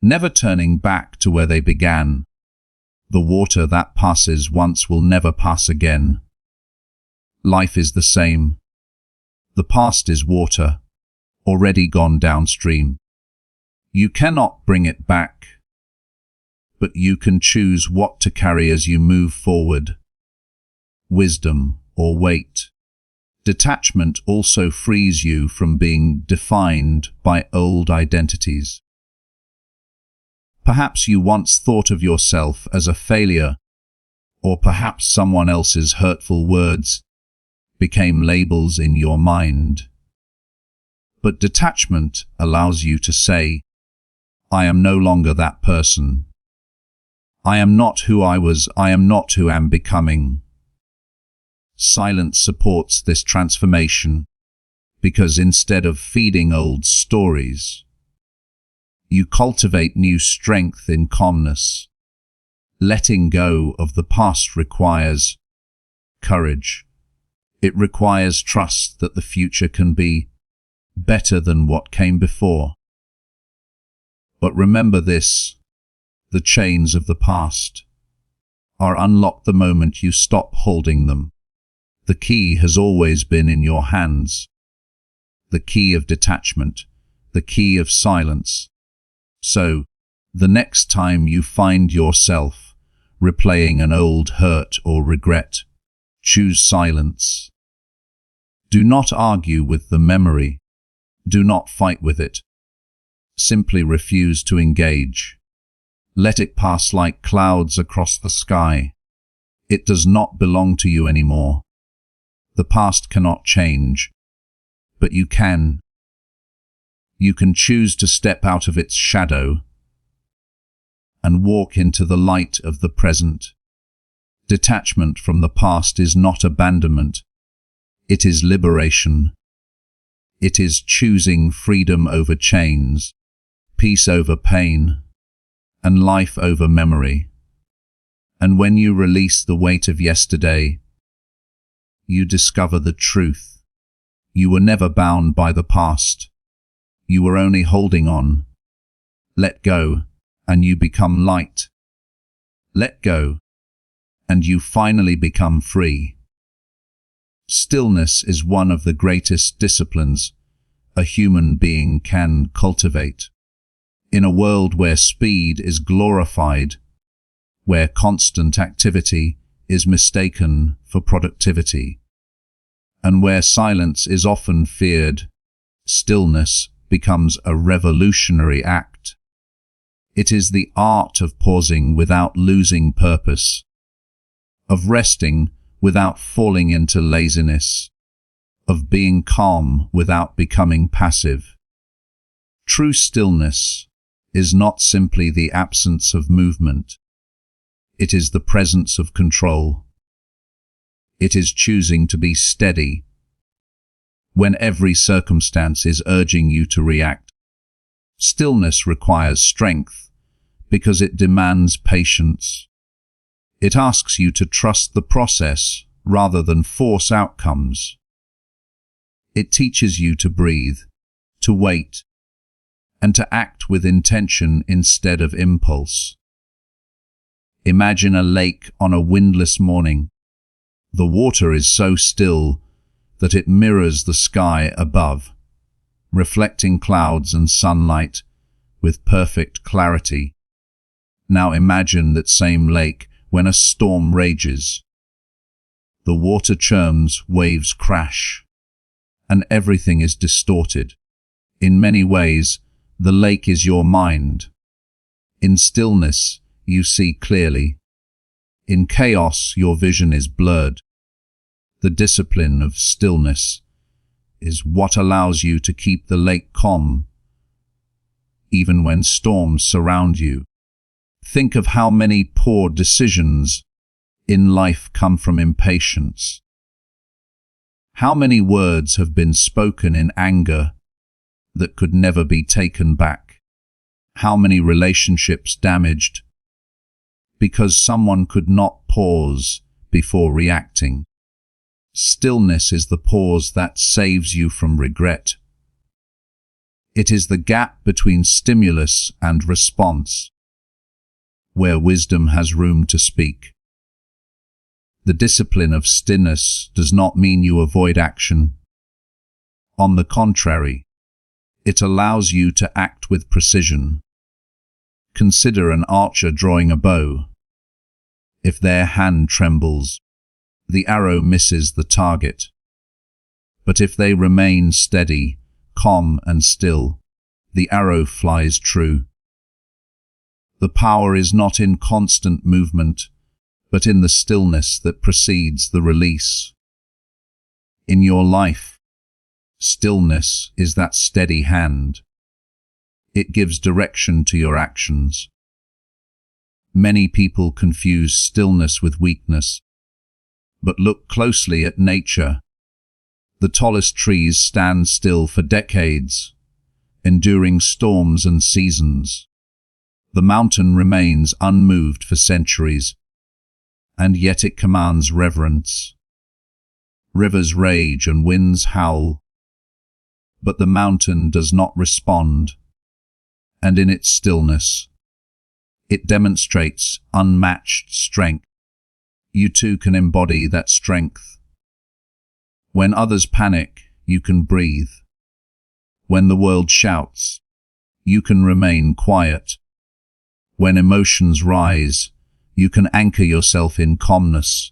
never turning back to where they began. The water that passes once will never pass again. Life is the same. The past is water, already gone downstream. You cannot bring it back, but you can choose what to carry as you move forward. Wisdom or weight. Detachment also frees you from being defined by old identities. Perhaps you once thought of yourself as a failure, or perhaps someone else's hurtful words became labels in your mind. But detachment allows you to say, I am no longer that person. I am not who I was. I am not who I am becoming. Silence supports this transformation because instead of feeding old stories, you cultivate new strength in calmness. Letting go of the past requires courage. It requires trust that the future can be better than what came before. But remember this, the chains of the past are unlocked the moment you stop holding them. The key has always been in your hands. The key of detachment, the key of silence. So, the next time you find yourself replaying an old hurt or regret, choose silence. Do not argue with the memory. Do not fight with it. Simply refuse to engage. Let it pass like clouds across the sky. It does not belong to you anymore. The past cannot change, but you can. You can choose to step out of its shadow and walk into the light of the present. Detachment from the past is not abandonment. It is liberation. It is choosing freedom over chains, peace over pain, and life over memory. And when you release the weight of yesterday, you discover the truth. You were never bound by the past. You were only holding on. Let go, and you become light. Let go, and you finally become free. Stillness is one of the greatest disciplines a human being can cultivate. In a world where speed is glorified, where constant activity is mistaken for productivity, and where silence is often feared, stillness becomes a revolutionary act. It is the art of pausing without losing purpose, of resting without falling into laziness, of being calm without becoming passive. True stillness is not simply the absence of movement. It is the presence of control. It is choosing to be steady when every circumstance is urging you to react. Stillness requires strength because it demands patience. It asks you to trust the process rather than force outcomes. It teaches you to breathe, to wait, and to act with intention instead of impulse. Imagine a lake on a windless morning. The water is so still that it mirrors the sky above, reflecting clouds and sunlight with perfect clarity. Now imagine that same lake when a storm rages. The water churns, waves crash, and everything is distorted. In many ways, the lake is your mind. In stillness, you see clearly. In chaos, your vision is blurred. The discipline of stillness is what allows you to keep the lake calm, even when storms surround you. Think of how many poor decisions in life come from impatience. How many words have been spoken in anger, that could never be taken back? How many relationships damaged because someone could not pause before reacting? Stillness is the pause that saves you from regret. It is the gap between stimulus and response, where wisdom has room to speak. The discipline of stillness does not mean you avoid action. On the contrary, it allows you to act with precision. Consider an archer drawing a bow. If their hand trembles, the arrow misses the target. But if they remain steady, calm and still, the arrow flies true. The power is not in constant movement, but in the stillness that precedes the release. In your life, stillness is that steady hand. It gives direction to your actions. Many people confuse stillness with weakness, but look closely at nature. The tallest trees stand still for decades, enduring storms and seasons. The mountain remains unmoved for centuries, and yet it commands reverence. Rivers rage and winds howl, but the mountain does not respond, and in its stillness, it demonstrates unmatched strength. You too can embody that strength. When others panic, you can breathe. When the world shouts, you can remain quiet. When emotions rise, you can anchor yourself in calmness.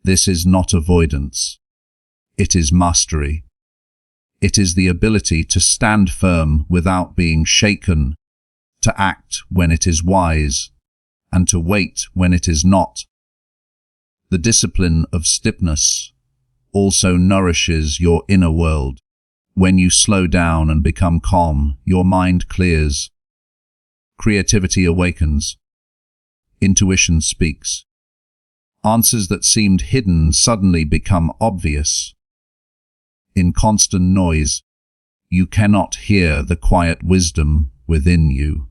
This is not avoidance. It is mastery. It is the ability to stand firm without being shaken, to act when it is wise, and to wait when it is not. The discipline of stillness also nourishes your inner world. When you slow down and become calm, your mind clears. Creativity awakens. Intuition speaks. Answers that seemed hidden suddenly become obvious. In constant noise, you cannot hear the quiet wisdom within you.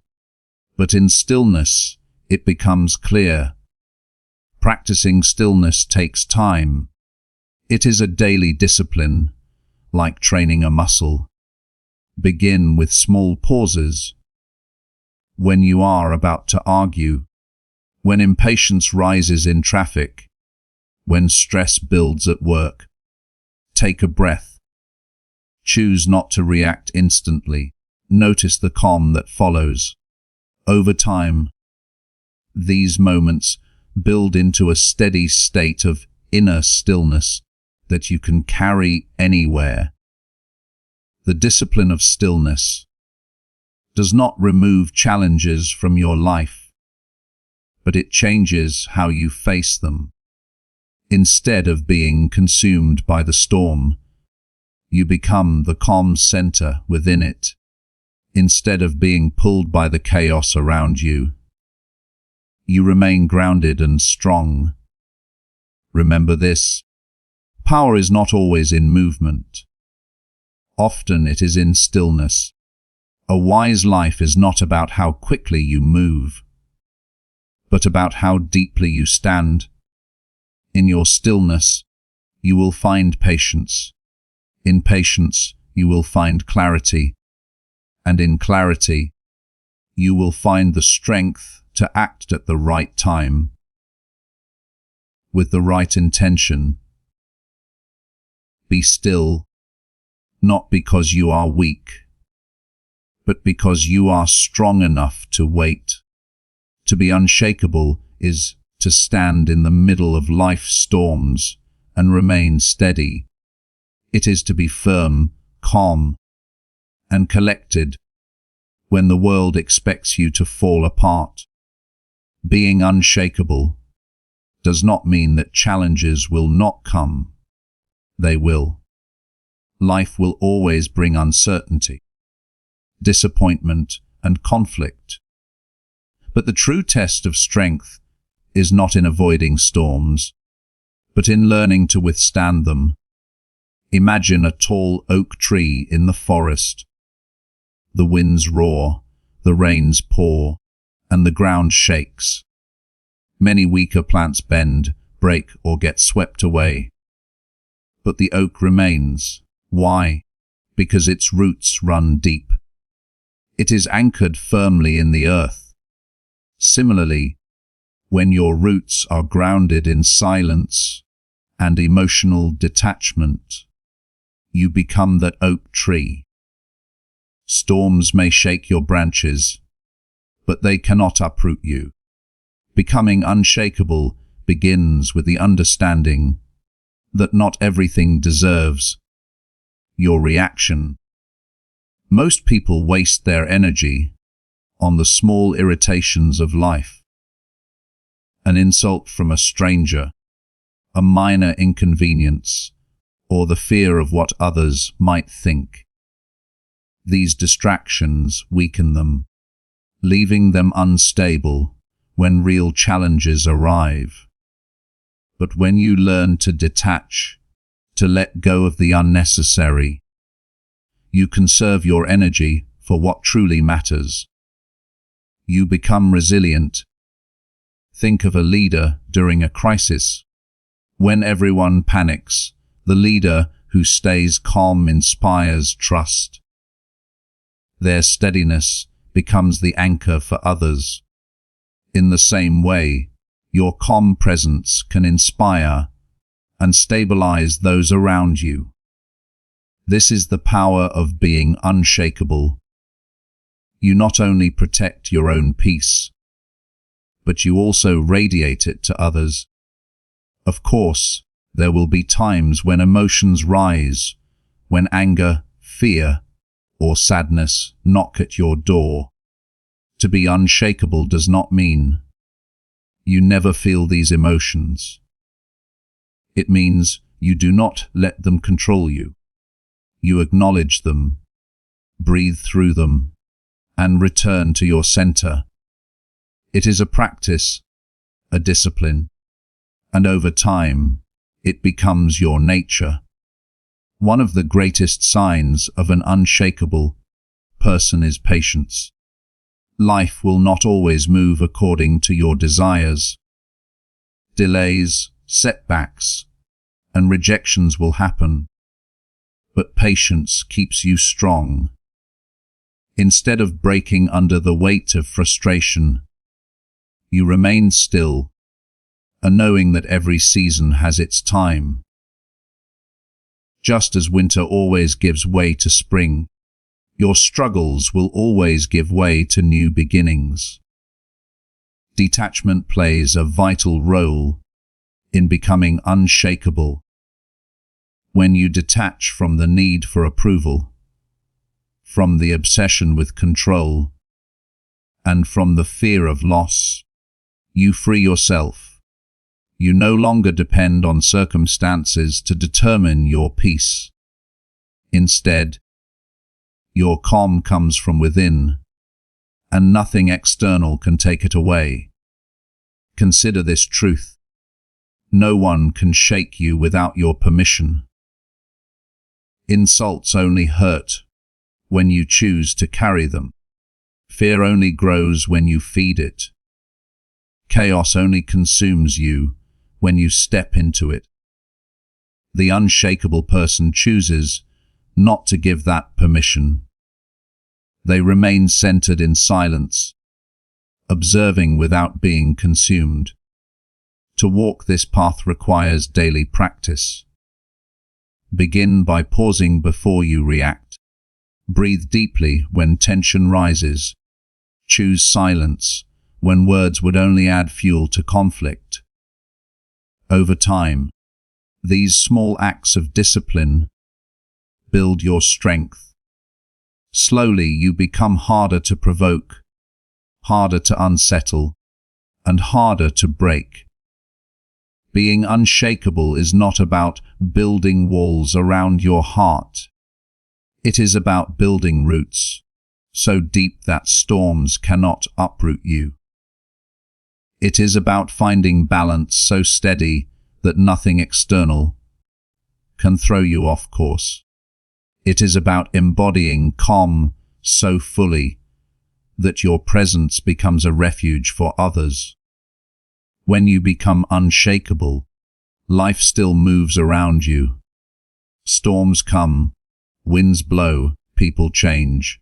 But in stillness, it becomes clear. Practicing stillness takes time. It is a daily discipline, like training a muscle. Begin with small pauses. When you are about to argue, when impatience rises in traffic, when stress builds at work, take a breath. Choose not to react instantly. Notice the calm that follows. Over time, these moments build into a steady state of inner stillness that you can carry anywhere. The discipline of stillness does not remove challenges from your life, but it changes how you face them. Instead of being consumed by the storm, you become the calm center within it. Instead of being pulled by the chaos around you, you remain grounded and strong. Remember this: power is not always in movement. Often it is in stillness. A wise life is not about how quickly you move, but about how deeply you stand. In your stillness, you will find patience. In patience, you will find clarity. And in clarity, you will find the strength to act at the right time, with the right intention. Be still, not because you are weak, but because you are strong enough to wait. To be unshakable is to stand in the middle of life's storms and remain steady. It is to be firm, calm, and collected when the world expects you to fall apart. Being unshakable does not mean that challenges will not come. They will. Life will always bring uncertainty, disappointment, and conflict. But the true test of strength is not in avoiding storms, but in learning to withstand them. Imagine a tall oak tree in the forest. The winds roar, the rains pour, and the ground shakes. Many weaker plants bend, break, or get swept away. But the oak remains. Why? Because its roots run deep. It is anchored firmly in the earth. Similarly, when your roots are grounded in silence and emotional detachment, you become that oak tree. Storms may shake your branches, but they cannot uproot you. Becoming unshakable begins with the understanding that not everything deserves your reaction. Most people waste their energy on the small irritations of life. An insult from a stranger, a minor inconvenience, or the fear of what others might think. These distractions weaken them, leaving them unstable when real challenges arrive. But when you learn to detach, to let go of the unnecessary, you conserve your energy for what truly matters. You become resilient. Think of a leader during a crisis. When everyone panics, the leader who stays calm inspires trust. Their steadiness becomes the anchor for others. In the same way, your calm presence can inspire and stabilize those around you. This is the power of being unshakable. You not only protect your own peace, but you also radiate it to others. Of course, there will be times when emotions rise, when anger, fear, or sadness knock at your door. To be unshakable does not mean you never feel these emotions. It means you do not let them control you. You acknowledge them, breathe through them, and return to your center. It is a practice, a discipline, and over time, it becomes your nature. One of the greatest signs of an unshakable person is patience. Life will not always move according to your desires. Delays, setbacks, and rejections will happen. But patience keeps you strong. Instead of breaking under the weight of frustration, you remain still, and knowing that every season has its time. Just as winter always gives way to spring, your struggles will always give way to new beginnings. Detachment plays a vital role in becoming unshakable. When you detach from the need for approval, from the obsession with control, and from the fear of loss, you free yourself. You no longer depend on circumstances to determine your peace. Instead, your calm comes from within, and nothing external can take it away. Consider this truth. No one can shake you without your permission. Insults only hurt when you choose to carry them. Fear only grows when you feed it. Chaos only consumes you when you step into it. The unshakable person chooses not to give that permission. They remain centered in silence, observing without being consumed. To walk this path requires daily practice. Begin by pausing before you react. Breathe deeply when tension rises. Choose silence when words would only add fuel to conflict. Over time, these small acts of discipline build your strength. Slowly you become harder to provoke, harder to unsettle, and harder to break. Being unshakable is not about building walls around your heart. It is about building roots so deep that storms cannot uproot you. It is about finding balance so steady that nothing external can throw you off course. It is about embodying calm so fully that your presence becomes a refuge for others. When you become unshakable, life still moves around you. Storms come, winds blow, people change,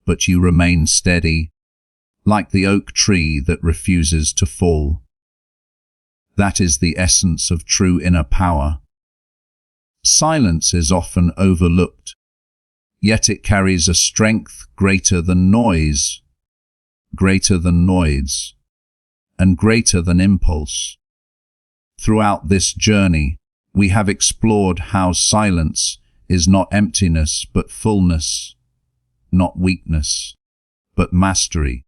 but you remain steady, like the oak tree that refuses to fall. That is the essence of true inner power. Silence is often overlooked, yet it carries a strength greater than noise, and greater than impulse. Throughout this journey, we have explored how silence is not emptiness but fullness, not weakness but mastery,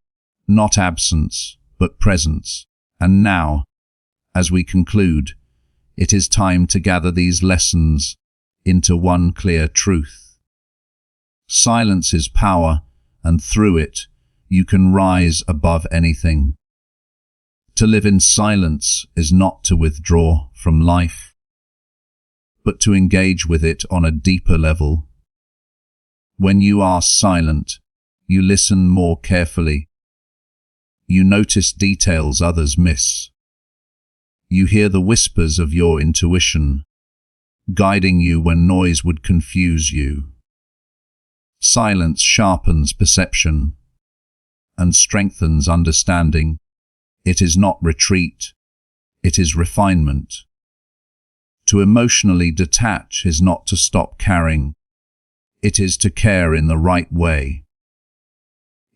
not absence but presence. And now, as we conclude, it is time to gather these lessons into one clear truth. Silence is power, and through it, you can rise above anything. To live in silence is not to withdraw from life, but to engage with it on a deeper level. When you are silent, you listen more carefully. You notice details others miss. You hear the whispers of your intuition, guiding you when noise would confuse you. Silence sharpens perception and strengthens understanding. It is not retreat, it is refinement. To emotionally detach is not to stop caring. It is to care in the right way.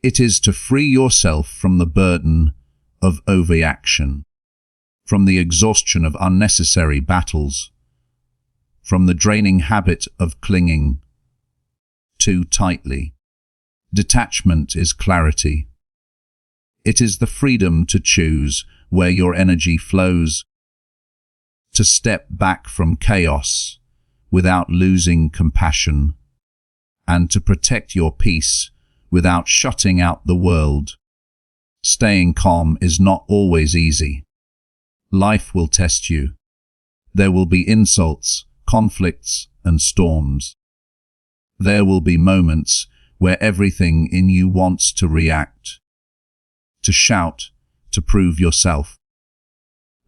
It is to free yourself from the burden of overreaction, from the exhaustion of unnecessary battles, from the draining habit of clinging too tightly. Detachment is clarity. It is the freedom to choose where your energy flows, to step back from chaos without losing compassion, and to protect your peace without shutting out the world. Staying calm is not always easy. Life will test you. There will be insults, conflicts, and storms. There will be moments where everything in you wants to react, to shout, to prove yourself.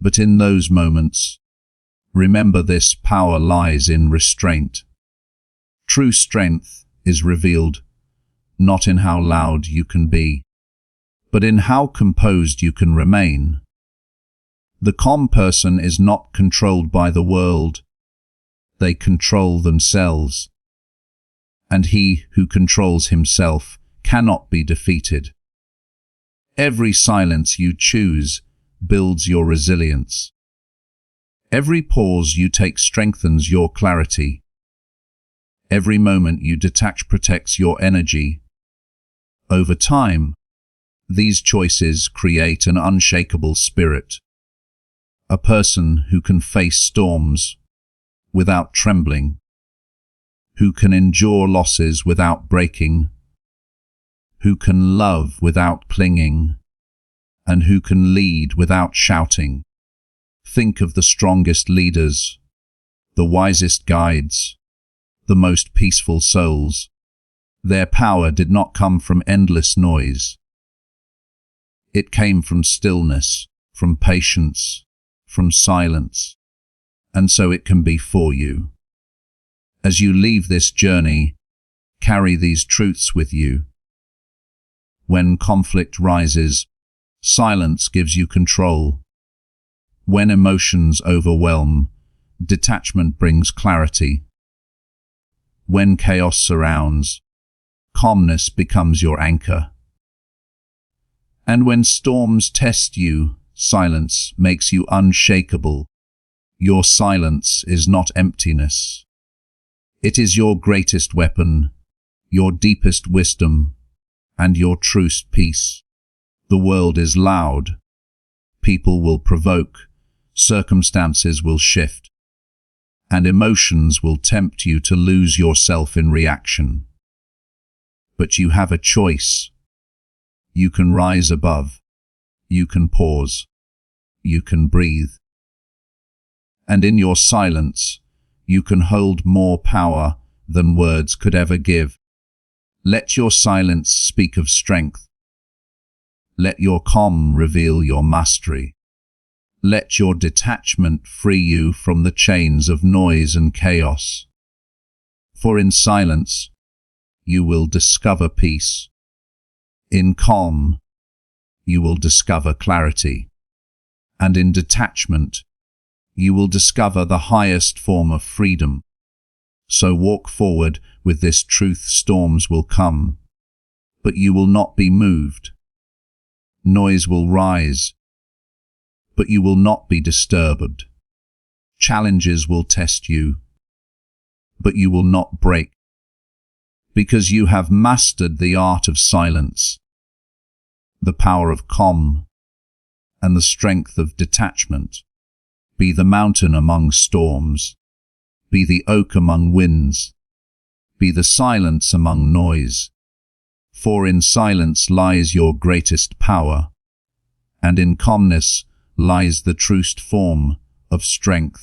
But in those moments, remember this: power lies in restraint. True strength is revealed not in how loud you can be, but in how composed you can remain. The calm person is not controlled by the world. They control themselves. And he who controls himself cannot be defeated. Every silence you choose builds your resilience. Every pause you take strengthens your clarity. Every moment you detach protects your energy. Over time, these choices create an unshakable spirit. A person who can face storms without trembling, who can endure losses without breaking, who can love without clinging, and who can lead without shouting. Think of the strongest leaders, the wisest guides, the most peaceful souls. Their power did not come from endless noise. It came from stillness, from patience, from silence, and so it can be for you. As you leave this journey, carry these truths with you. When conflict rises, silence gives you control. When emotions overwhelm, detachment brings clarity. When chaos surrounds, calmness becomes your anchor. And when storms test you, silence makes you unshakable. Your silence is not emptiness. It is your greatest weapon, your deepest wisdom, and your truest peace. The world is loud. People will provoke, circumstances will shift, and emotions will tempt you to lose yourself in reaction. But you have a choice. You can rise above. You can pause. You can breathe. And in your silence, you can hold more power than words could ever give. Let your silence speak of strength. Let your calm reveal your mastery. Let your detachment free you from the chains of noise and chaos. For in silence, you will discover peace. In calm, you will discover clarity. And in detachment, you will discover the highest form of freedom. So walk forward with this truth. Storms will come, but you will not be moved. Noise will rise, but you will not be disturbed. Challenges will test you, but you will not break, because you have mastered the art of silence, the power of calm, and the strength of detachment. Be the mountain among storms. Be the oak among winds. Be the silence among noise. For in silence lies your greatest power, and in calmness lies the truest form of strength.